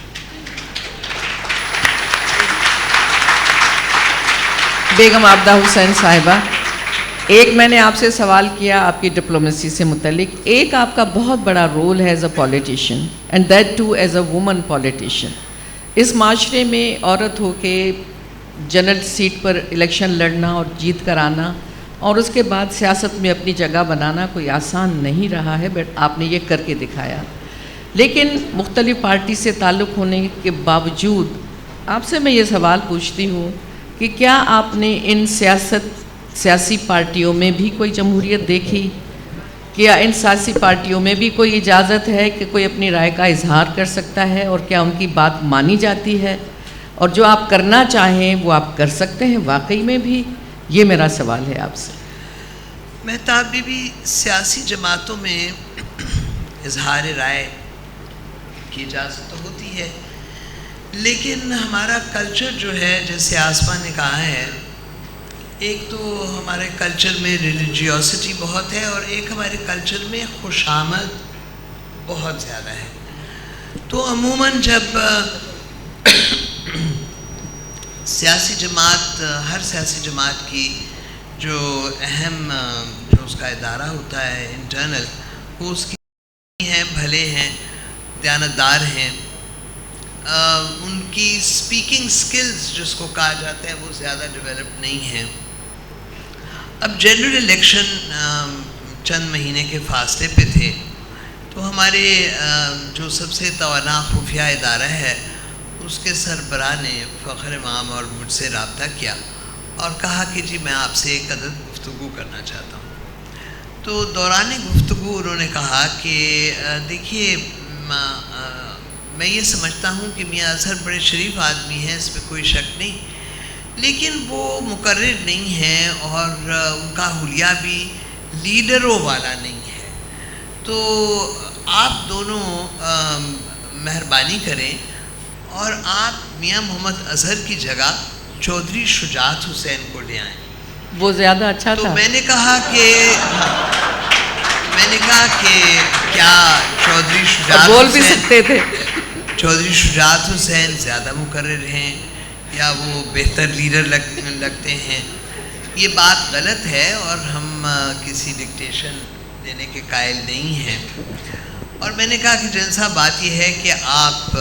بیگم عابدہ حسین صاحبہ, ایک میں نے آپ سے سوال کیا آپ کی ڈپلومیسی سے متعلق, ایک آپ کا بہت بڑا رول ہے as a politician, and that too as a woman politician. اس معاشرے میں عورت ہو کے جنرل سیٹ پر الیکشن لڑنا اور جیت کر آنا, اور اس کے بعد سیاست میں اپنی جگہ بنانا کوئی آسان نہیں رہا ہے, بٹ آپ نے یہ کر کے دکھایا. لیکن مختلف پارٹی سے تعلق ہونے کے باوجود آپ سے میں یہ سوال پوچھتی ہوں کہ کیا آپ نے ان سیاسی پارٹیوں میں بھی کوئی جمہوریت دیکھی؟ کیا ان سیاسی پارٹیوں میں بھی کوئی اجازت ہے کہ کوئی اپنی رائے کا اظہار کر سکتا ہے, اور کیا ان کی بات مانی جاتی ہے؟ اور جو آپ کرنا چاہیں وہ آپ کر سکتے ہیں واقعی میں بھی؟ یہ میرا سوال ہے آپ سے. مہتاب بی بی، سیاسی جماعتوں میں اظہار رائے کی اجازت تو ہوتی ہے، لیکن ہمارا کلچر جو ہے، جیسے آسما نے کہا ہے، ایک تو ہمارے کلچر میں ریلیجیوسٹی بہت ہے اور ایک ہمارے کلچر میں خوشامد بہت زیادہ ہے. تو عموماً جب سیاسی جماعت، ہر سیاسی جماعت کی جو اہم جو اس کا ادارہ ہوتا ہے انٹرنل، وہ اس کی ہیں، بھلے ہیں، دیانتدار ہیں، ان کی سپیکنگ سکلز جس کو کہا جاتا ہے وہ زیادہ ڈیولپ نہیں ہیں. اب جنرل الیکشن چند مہینے کے فاصلے پہ تھے، تو ہمارے جو سب سے توانا خفیہ ادارہ ہے اس کے سربراہ نے فخر امام اور مجھ سے رابطہ کیا اور کہا کہ جی میں آپ سے ایک عدد گفتگو کرنا چاہتا ہوں. تو دوران گفتگو انہوں نے کہا کہ دیکھیے، میں یہ سمجھتا ہوں کہ میاں اظہر بڑے شریف آدمی ہیں، اس پہ کوئی شک نہیں، لیکن وہ مقرر نہیں ہیں اور ان کا حلیہ بھی لیڈروں والا نہیں ہے. تو آپ دونوں مہربانی کریں اور آپ میاں محمد اظہر کی جگہ چودھری شجاعت حسین کو لے آئیں. وہ زیادہ اچھا تھا. تو میں نے کہا کہ کیا چودھری شجاعت بول بھی سکتے تھے. چودھری شجاعت حسین زیادہ مقرر ہیں یا وہ بہتر لیڈر لگتے ہیں؟ یہ بات غلط ہے اور ہم کسی ڈکٹیشن دینے کے قائل نہیں ہیں. اور میں نے کہا کہ جن صاحب بات یہ ہے کہ آپ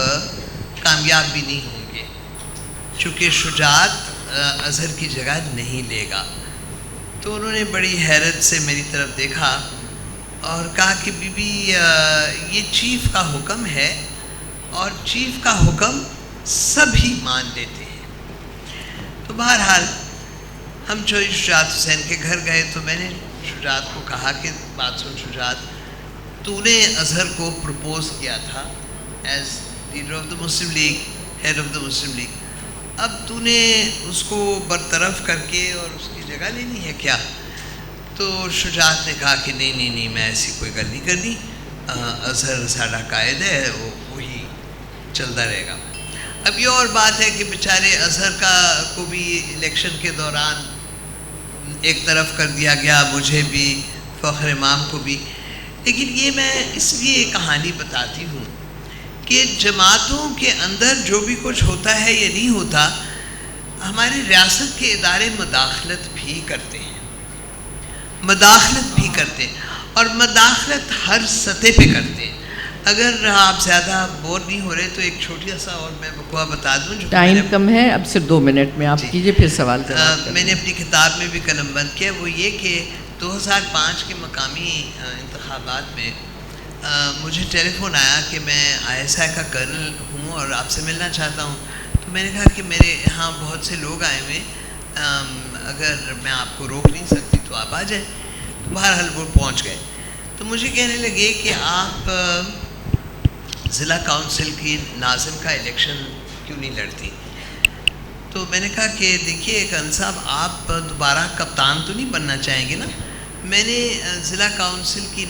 کامیاب بھی نہیں ہوں گے چونکہ شجاعت اظہر کی جگہ نہیں لے گا. تو انہوں نے بڑی حیرت سے میری طرف دیکھا اور کہا کہ بی بی یہ چیف کا حکم ہے اور چیف کا حکم سب ہی مان لیتے ہیں. تو بہرحال ہم چودھری شجاعت حسین کے گھر گئے تو میں نے شجاعت کو کہا کہ بات سن شجاعت، تو نے اظہر کو پرپوز کیا تھا as leader of the Muslim League, head of the Muslim League, اب تو نے اس کو برطرف کر کے اور اس کی جگہ لینی ہے کیا؟ تو شجاعت نے کہا کہ نہیں میں ایسی کوئی گل نہیں کرنی، اظہر ساڈا قائد ہے، وہی چلتا رہے گا. اب یہ اور بات ہے کہ بیچارے اظہر کو بھی الیکشن کے دوران ایک طرف کر دیا گیا، مجھے بھی، فخر امام کو بھی. لیکن یہ میں اس لیے کہانی بتاتی ہوں کہ جماعتوں کے اندر جو بھی کچھ ہوتا ہے یا نہیں ہوتا، ہماری ریاست کے ادارے مداخلت بھی کرتے ہیں، اور مداخلت ہر سطح پہ کرتے ہیں. اگر آپ زیادہ بور نہیں ہو رہے تو ایک چھوٹی سا اور میں وقوع بتا دوں. جو ٹائم کم ہے، اب صرف 2 منٹ میں آپ کیجئے، پھر سوال جواب. میں نے اپنی کتاب میں بھی قلم بند کیا، وہ یہ کہ 2005 کے مقامی انتخابات میں مجھے ٹیلی فون آیا کہ میں ISI کا کرنل ہوں اور آپ سے ملنا چاہتا ہوں. تو میں نے کہا کہ میرے یہاں بہت سے لوگ آئے ہوئے، اگر میں آپ کو روک نہیں سکتی تو آپ آ جائیں. تو بہرحال وہ پہنچ گئے. تو مجھے کہنے لگے کہ آپ ضلع کونسل کی ناظم کا الیکشن کیوں نہیں لڑتی؟ تو میں نے کہا کہ دیکھیے کن صاحب، آپ دوبارہ کپتان تو نہیں بننا چاہیں گے نا؟ میں نے ضلع کونسل کی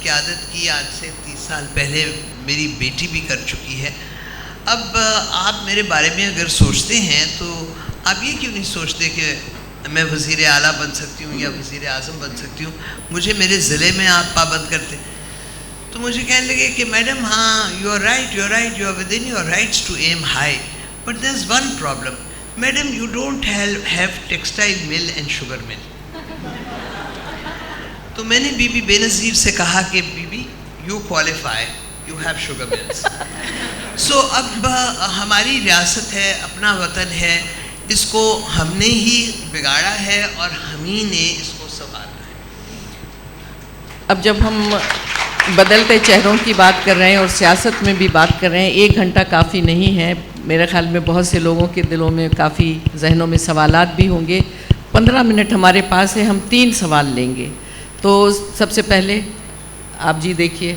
قیادت کی آج سے 30 سال پہلے، میری بیٹی بھی کر چکی ہے. اب آپ میرے بارے میں اگر سوچتے ہیں تو آپ یہ کیوں نہیں سوچتے کہ میں وزیر اعلیٰ بن سکتی ہوں یا وزیر اعظم بن سکتی ہوں؟ مجھے میرے ضلع میں آپ پابند کرتے. تو مجھے کہنے لگے کہ میڈم ہاں، you are right, you are within your rights to aim high, but there is one problem madam, you don't have textile mill and sugar mill. تو میں نے بی بی بے نظیر سے کہا کہ بی بی you qualify, you have sugar mills. So اب ہماری ریاست ہے، اپنا وطن ہے، اس کو ہم نے ہی بگاڑا ہے اور ہم ہی نے اس کو سنبھالنا ہے. اب جب ہم بدلتے چہروں کی بات کر رہے ہیں اور سیاست میں بھی بات کر رہے ہیں، 1 گھنٹہ کافی نہیں ہے. میرے خیال میں بہت سے لوگوں کے دلوں میں، کافی ذہنوں میں سوالات بھی ہوں گے. 15 منٹ ہمارے پاس ہے، ہم 3 سوال لیں گے. تو سب سے پہلے آپ جی دیکھیے.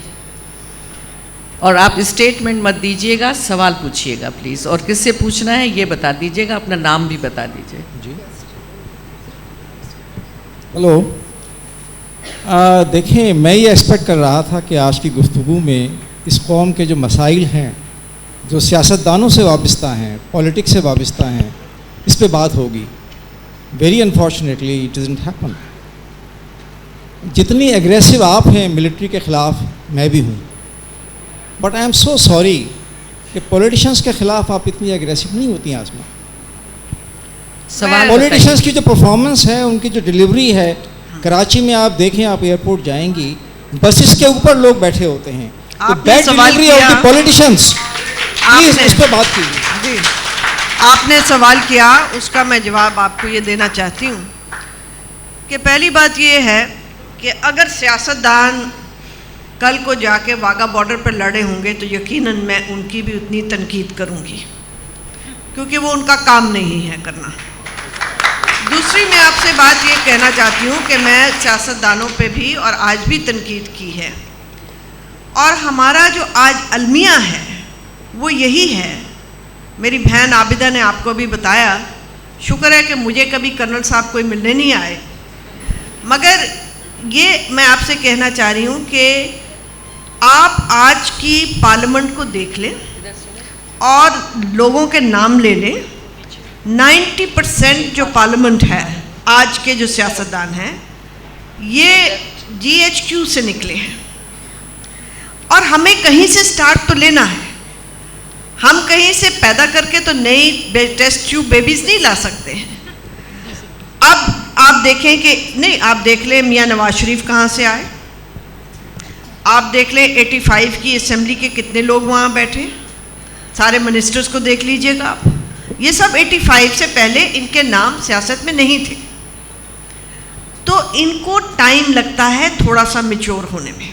اور آپ اسٹیٹمنٹ مت دیجیے گا, سوال پوچھیے گا پلیز, اور کس سے پوچھنا ہے یہ بتا دیجیے گا, اپنا نام بھی بتا دیجیے. جی ہلو. دیکھیں, میں یہ ایکسپیکٹ کر رہا تھا کہ آج کی گفتگو میں اس قوم کے جو مسائل ہیں, جو سیاستدانوں سے وابستہ ہیں, پولیٹکس سے وابستہ ہیں, اس پہ بات ہوگی. Very unfortunately it doesn't happen. جتنی ایگریسو آپ ہیں ملٹری کے خلاف, میں بھی ہوں, but I am so sorry کہ پولیٹیشنس کے خلاف آپ اتنی ایگریسو نہیں ہوتی ہیں. آسما, سوال پولیٹیشنس کی جو پرفارمنس ہے, ان کی جو ڈلیوری ہے, کراچی میں آپ دیکھیں, آپ ایئرپورٹ جائیں گی, بسز کے اوپر لوگ بیٹھے ہوتے ہیں. Bad delivery of the politicians, please اس پہ بات کیجیے. جی, آپ نے سوال کیا, اس کا میں جواب آپ کو یہ دینا چاہتی ہوں کہ پہلی بات یہ ہے کہ اگر سیاستدان کل کو جا کے واگا بارڈر پر لڑے ہوں گے تو یقیناً میں ان کی بھی اتنی تنقید کروں گی, کیونکہ وہ ان کا کام نہیں ہے کرنا. دوسری میں آپ سے بات یہ کہنا چاہتی ہوں کہ میں سیاستدانوں پہ بھی اور آج بھی تنقید کی ہے, اور ہمارا جو آج المیہ ہے وہ یہی ہے. میری بہن عابدہ نے آپ کو بھی بتایا, شکر ہے کہ مجھے کبھی کرنل صاحب کوئی ملنے نہیں آئے, مگر یہ میں آپ سے کہنا چاہ رہی ہوں کہ آپ آج کی پارلیمنٹ کو دیکھ لیں اور لوگوں کے نام لے لیں. 90% جو پارلیمنٹ ہے آج کے جو سیاستدان ہیں یہ GHQ سے نکلے ہیں, اور ہمیں کہیں سے سٹارٹ تو لینا ہے. ہم کہیں سے پیدا کر کے تو نئی ٹیسٹ ٹیوب بیبیز نہیں لا سکتے ہیں. اب آپ دیکھیں کہ نہیں, آپ دیکھ لیں میاں نواز شریف کہاں سے آئے, آپ دیکھ لیں 85 کی اسمبلی کے کتنے لوگ وہاں بیٹھے, سارے منسٹرز کو دیکھ لیجئے گا آپ. یہ سب 85 سے پہلے ان کے نام سیاست میں نہیں تھے, تو ان کو ٹائم لگتا ہے تھوڑا سا میچور ہونے میں.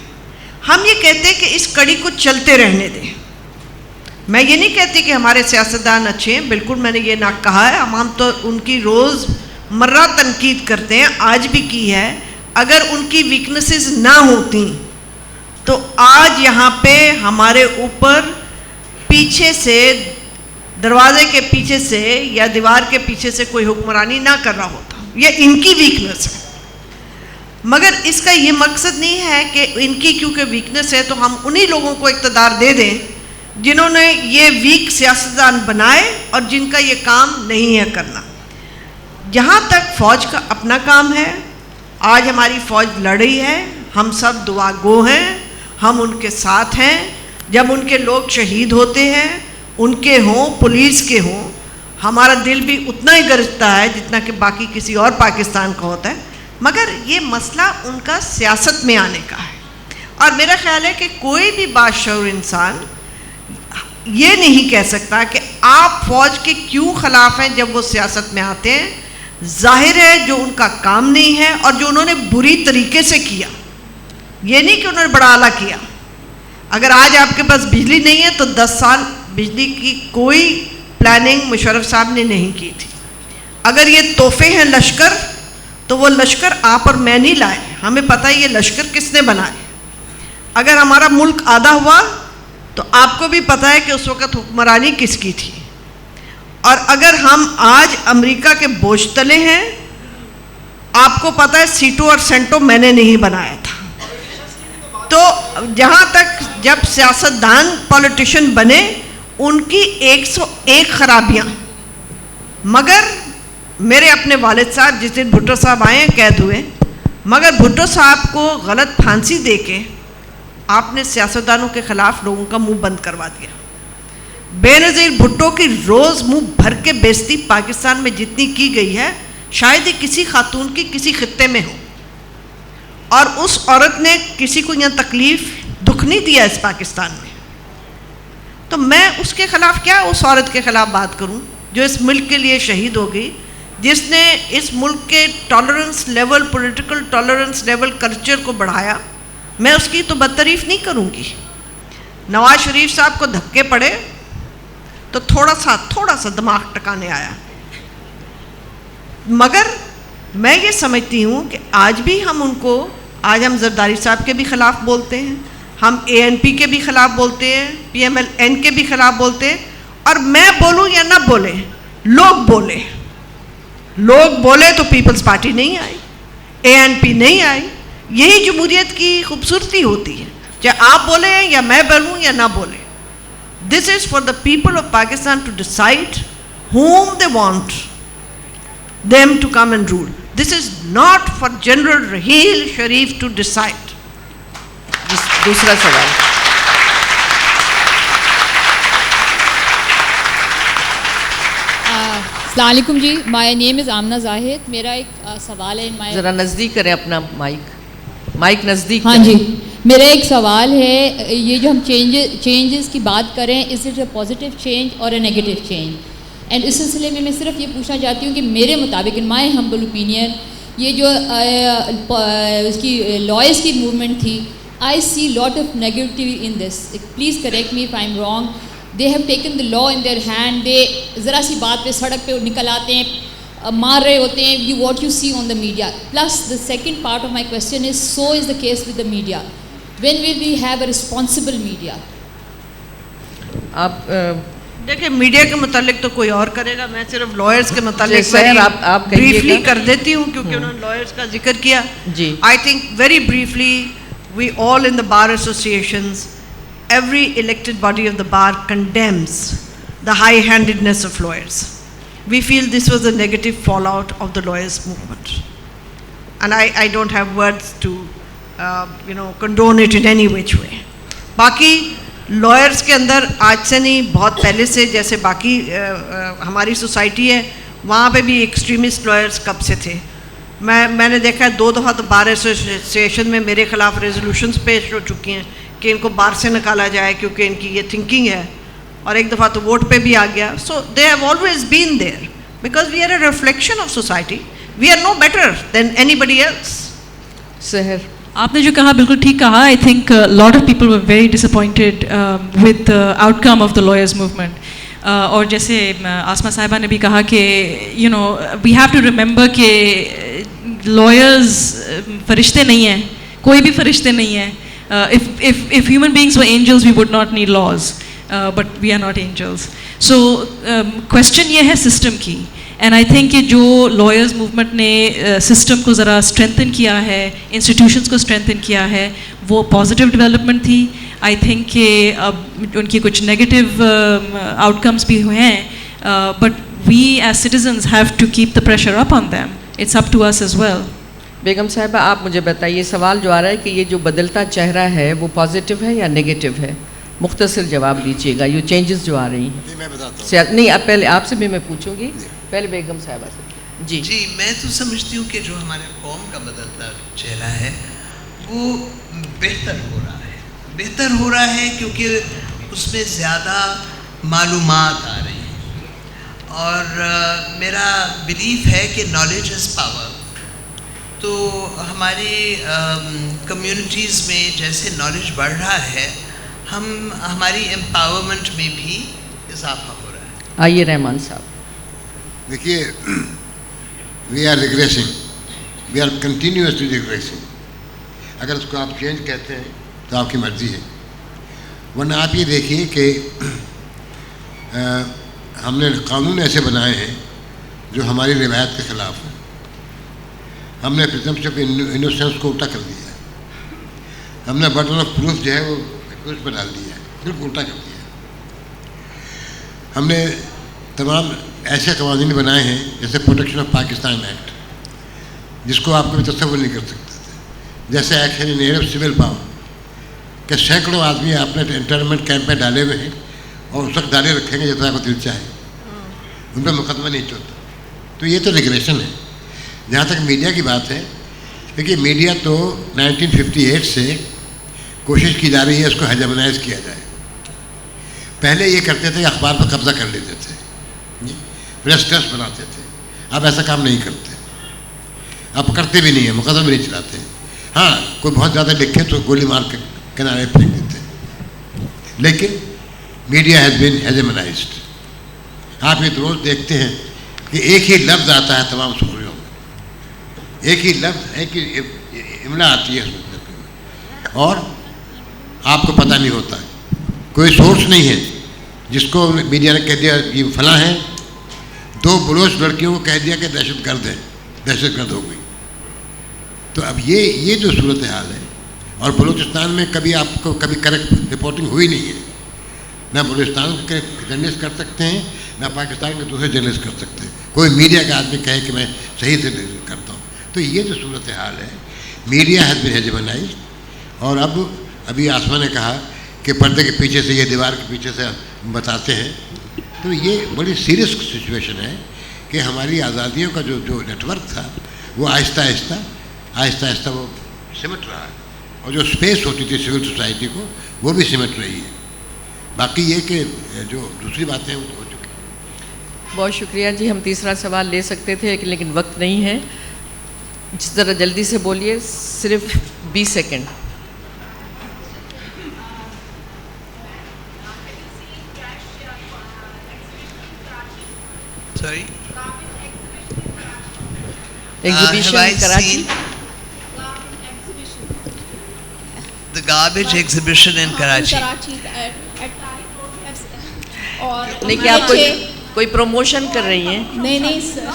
ہم یہ کہتے ہیں کہ اس کڑی کو چلتے رہنے دیں. میں یہ نہیں کہتی کہ ہمارے سیاستدان اچھے ہیں, بالکل میں نے یہ نہ کہا ہے. ہم تو ان کی روز مرہ تنقید کرتے ہیں, آج بھی کی ہے. اگر ان کی ویکنسز نہ ہوتی تو آج یہاں پہ ہمارے اوپر پیچھے سے, دروازے کے پیچھے سے یا دیوار کے پیچھے سے کوئی حکمرانی نہ کر رہا ہوتا. یہ ان کی ویکنس ہے, مگر اس کا یہ مقصد نہیں ہے کہ ان کی کیونکہ ویکنس ہے تو ہم انہی لوگوں کو اقتدار دے دیں جنہوں نے یہ ویک سیاستدان بنائے اور جن کا یہ کام نہیں ہے کرنا. جہاں تک فوج کا اپنا کام ہے, آج ہماری فوج لڑ رہی ہے, ہم سب دعا گو ہیں, ہم ان کے ساتھ ہیں. جب ان کے لوگ شہید ہوتے ہیں, ان کے ہوں پولیس کے ہوں, ہمارا دل بھی اتنا ہی گرجتا ہے جتنا کہ باقی کسی اور پاکستان کا ہوتا ہے. مگر یہ مسئلہ ان کا سیاست میں آنے کا ہے, اور میرا خیال ہے کہ کوئی بھی باشعور انسان یہ نہیں کہہ سکتا کہ آپ فوج کے کیوں خلاف ہیں جب وہ سیاست میں آتے ہیں. ظاہر ہے جو ان کا کام نہیں ہے اور جو انہوں نے بری طریقے سے کیا, یہ نہیں کہ انہوں نے بڑا اعلیٰ کیا. اگر آج آپ کے پاس بجلی نہیں ہے تو 10 سال بجلی کی کوئی پلاننگ مشرف صاحب نے نہیں کی تھی. اگر یہ تحفے ہیں لشکر, تو وہ لشکر آپ اور میں نہیں لائے, ہمیں پتہ ہے یہ لشکر کس نے بنائے. اگر ہمارا ملک آدھا ہوا تو آپ کو بھی پتہ ہے کہ اس وقت حکمرانی کس کی تھی. اور اگر ہم آج امریکہ کے بوجھ تلے ہیں, آپ کو پتہ ہے سیٹو اور سینٹو میں نے نہیں بنایا تھا. تو جہاں تک جب سیاستدان پولیٹیشن بنے ان کی 101 خرابیاں, مگر میرے اپنے والد صاحب جس دن بھٹو صاحب آئے ہیں قید ہوئے, مگر بھٹو صاحب کو غلط پھانسی دے کے آپ نے سیاستدانوں کے خلاف لوگوں کا منہ بند کروا دیا. بے نظیر بھٹو کی روز منہ بھر کے بیزتی پاکستان میں جتنی کی گئی ہے شاید ہی کسی خاتون کی کسی خطے میں ہو, اور اس عورت نے کسی کو یہاں تکلیف دکھ نہیں دیا اس پاکستان میں. تو میں اس کے خلاف کیا اس عورت کے خلاف بات کروں جو اس ملک کے لیے شہید ہو گئی, جس نے اس ملک کے tolerance level, political tolerance level culture کو بڑھایا. میں اس کی تو بدتعریف نہیں کروں گی. نواز شریف صاحب کو دھکے پڑے تو تھوڑا سا دماغ ٹکانے آیا, مگر میں یہ سمجھتی ہوں کہ آج بھی ہم ان کو, آج ہم زرداری صاحب کے بھی خلاف بولتے ہیں, ہم ANP کے بھی خلاف بولتے ہیں, PMLN کے بھی خلاف بولتے ہیں, اور میں بولوں یا نہ بولیں, لوگ بولے تو پیپلز پارٹی نہیں آئی, ANP نہیں آئی. یہی جمہوریت کی خوبصورتی ہوتی ہے, چاہے آپ بولیں یا میں بولوں یا نہ بولیں. This is for the people of Pakistan to decide whom they want them to come and rule. This is not for General Raheel Sharif to decide. دوسرا سوال. السلام علیکم جی, مائی نیم از آمنہ زاہد. میرا ایک سوال ہے. ذرا نزدیک کریں اپنا مائک نزدیک. ہاں جی, میرا ایک سوال ہے. یہ جو ہم چینجز کی بات کریں, is it a positive change اور اے نیگیٹو چینج؟ اینڈ اس سلسلے میں میں صرف یہ پوچھنا چاہتی ہوں کہ میرے مطابق, ان مائی ہمبل اوپینین, یہ جو اس کی لائرس کی موومنٹ تھی, I see lot of negative in this. Please correct me if I am wrong. They have taken the law in their hand. دے ذرا سی بات پہ سڑک پہ نکل آتے ہیں, مار رہے ہوتے ہیں. You what you see on the media. Plus the second part of my question is, so is the case with the media. When will we have a responsible media? آپ دیکھیں, میڈیا کے متعلق تو کوئی اور کرے گا, میں صرف لائرس کے متعلق آپ بریفلی کر دیتی ہوں کیونکہ انہوں نے لائرس کا ذکر کیا. جی, I think very briefly, we all in the bar associations, every elected body of the bar condemns the high-handedness of lawyers. We feel this was a negative fallout of the lawyers movement, and I don't have words to condone it in any which way. باقی lawyers کے اندر آج سے نہیں, بہت پہلے سے, جیسے باقی ہماری سوسائٹی ہے وہاں پہ بھی ایکسٹریمسٹ lawyers کب سے تھے. میں نے دیکھا ہے 2 دفعہ تو بار ایسوسیشن میں میرے خلاف ریزولوشنز پیش ہو چکی ہیں کہ ان کو بار سے نکالا جائے کیونکہ ان کی یہ تھنکنگ ہے, اور ایک دفعہ تو ووٹ پہ بھی آ گیا. So they have always been there because we are a reflection of society. We are no better than anybody else. Sehar, آپ نے جو کہا بالکل ٹھیک کہا. I think lot of people were very disappointed with outcome of the lawyers movement. اور جیسے آسما صاحبہ نے بھی کہا کہ وی ہیو ٹو ریممبر کہ لائرز فرشتے نہیں ہیں, کوئی بھی فرشتے نہیں ہیں. If human beings were angels, we would not need laws, but we are not angels. So question یہ ہے system کی, and I think کہ جو lawyers movement نے system کو ذرا strengthen کیا ہے, institutions کو strengthen کیا ہے, وہ positive development تھی. I think کہ ان کی کچھ negative outcomes بھی ہوئے ہیں, but we as citizens have to keep the pressure up on them. It's up to us as well. بیگم صاحبہ, آپ مجھے بتائیے, سوال جو آ رہا ہے کہ یہ جو بدلتا چہرہ ہے وہ پازیٹیو ہے یا نیگیٹو ہے؟ مختصر جواب دیجیے گا. یہ چینجز جو آ رہی ہیں, میں بتاتا ہوں. نہیں, پہلے آپ سے بھی میں پوچھوں گی, پہلے بیگم صاحبہ سے. جی, میں تو سمجھتی ہوں کہ جو ہمارے قوم کا بدلتا چہرہ ہے وہ بہتر ہو رہا ہے کیونکہ اس میں زیادہ معلومات آ رہی ہیں, اور میرا بلیف ہے کہ نالج از پاور. تو ہماری کمیونٹیز میں جیسے نالج بڑھ رہا ہے, ہماری امپاورمنٹ میں بھی اضافہ ہو رہا ہے. آئیے رحمان صاحب. دیکھیے, we are regressing, we are continuously regressing. اگر اس کو آپ چینج کہتے ہیں تو آپ کی مرضی ہے, ورنہ آپ یہ دیکھیے کہ ہم نے قانون ایسے بنائے ہیں جو ہماری روایت کے خلاف ہیں. ہم نے پرنسپل آف انوسینس کو الٹا کر دیا ہے. ہم نے برڈن آف پروف جو ہے وہ پولیس پہ ڈال دیا ہے, بالکل الٹا کر دیا ہے. ہم نے تمام ایسے قوانین بنائے ہیں جیسے پروٹیکشن آف پاکستان ایکٹ, جس کو آپ کبھی تصور نہیں کر سکتے تھے. جیسے action in aid of civil power, کہ سینکڑوں آدمی اپنے انٹرنمنٹ کیمپ میں ڈالے ہوئے ہیں اور اس وقت ڈالے رکھیں گے جتنا کو دل چاہے, ان پہ مقدمہ نہیں چلتا. تو یہ تو ریگریشن ہے. جہاں تک میڈیا کی بات ہے, دیکھیے میڈیا تو 1958 سے کوشش کی جا رہی ہے اس کو ہیجمنائز کیا جائے. پہلے یہ کرتے تھے, اخبار پر قبضہ کر لیتے تھے, پریس ٹرسٹ بناتے تھے. اب ایسا کام نہیں کرتے, اب کرتے بھی نہیں ہیں, مقدمہ بھی نہیں چلاتے. ہاں, کوئی بہت زیادہ لکھے تو گولی مار کے کنارے پھینک دیتے ہیں. لیکن میڈیا ہیز بین ہیجمنائزڈ. آپ یہ روز دیکھتے ہیں کہ ایک ہی لفظ آتا ہے تمام سخریوں میں, ایک ہی لفظ, ایک ہی املا آتی ہے اس میں, اور آپ کو پتہ نہیں ہوتا ہے. کوئی سورس نہیں ہے جس کو میڈیا نے کہہ دیا یہ فلاں ہیں. 2 بلوچ لڑکیوں کو کہہ دیا کہ دہشت گرد ہیں, دہشت گرد ہو گئی. تو اب یہ جو صورتحال ہے, اور بلوچستان میں کبھی آپ کو کبھی کریکٹ رپورٹنگ ہوئی نہیں ہے. نہ بلوچستان کے جرنلسٹ کر سکتے ہیں, نہ پاکستان کے دوسرے جرنلسٹ کر سکتے ہیں. کوئی میڈیا کا آدمی کہے کہ میں صحیح سے کرتا ہوں. تو یہ جو صورتحال ہے, میڈیا ہیز بین ہیجمنائزڈ. اور ابھی آسما نے کہا کہ پردے کے پیچھے سے, یہ دیوار کے پیچھے سے بتاتے ہیں. تو یہ بڑی سیریس سچویشن ہے کہ ہماری آزادیوں کا جو نیٹ ورک تھا وہ آہستہ آہستہ وہ سمٹ رہا ہے. اور جو اسپیس ہوتی تھی سول سوسائٹی کو وہ بھی سمٹ رہی ہے. باقی یہ کہ جو دوسری باتیں وہ ہو چکی. بہت شکریہ جی. ہم تیسرا سوال لے سکتے تھے لیکن وقت نہیں ہے. جس طرح جلدی سے بولیے, صرف 20 second. Sorry? Exhibition Have I Karachi. seen the garbage exhibition in Karachi? نہیں کہ آپ کوئی پروموشن کر رہی ہیں؟ نہیں سر.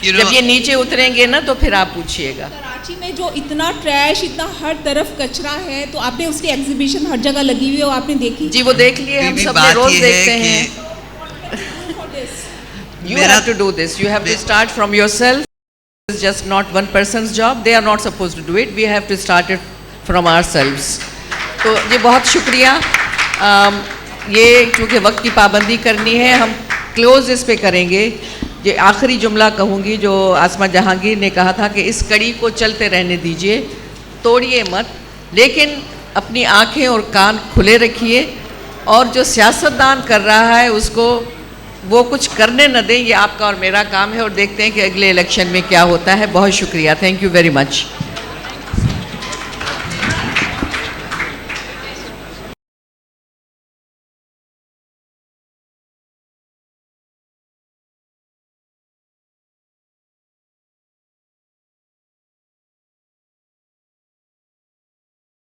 جب یہ نیچے اتریں گے نا تو پھر آپ پوچھئے گا. کراچی میں جو اتنا ٹریش, اتنا ہر طرف کچرا ہے, تو آپ نے اس کی ایگزیبیشن ہر جگہ لگی ہوئی ہے, آپ نے دیکھی؟ جی وہ دیکھ لیے, ہم سب نے روز دیکھتے ہیں. You have to do this. You have to start from yourself. It's just not one person's job. They are not supposed to do it. We have to start it from ourselves. تو یہ بہت شکریہ. یہ چونکہ وقت کی پابندی کرنی ہے, ہم کلوز اس پہ کریں گے. یہ آخری جملہ کہوں گی جو آسما جہانگیر نے کہا تھا کہ اس کڑی کو چلتے رہنے دیجئے, توڑیے مت, لیکن اپنی آنکھیں اور کان کھلے رکھیے, اور جو سیاستدان کر رہا ہے اس کو وہ کچھ کرنے نہ دیں. یہ آپ کا اور میرا کام ہے, اور دیکھتے ہیں کہ اگلے الیکشن میں کیا ہوتا ہے. بہت شکریہ. Thank you very much.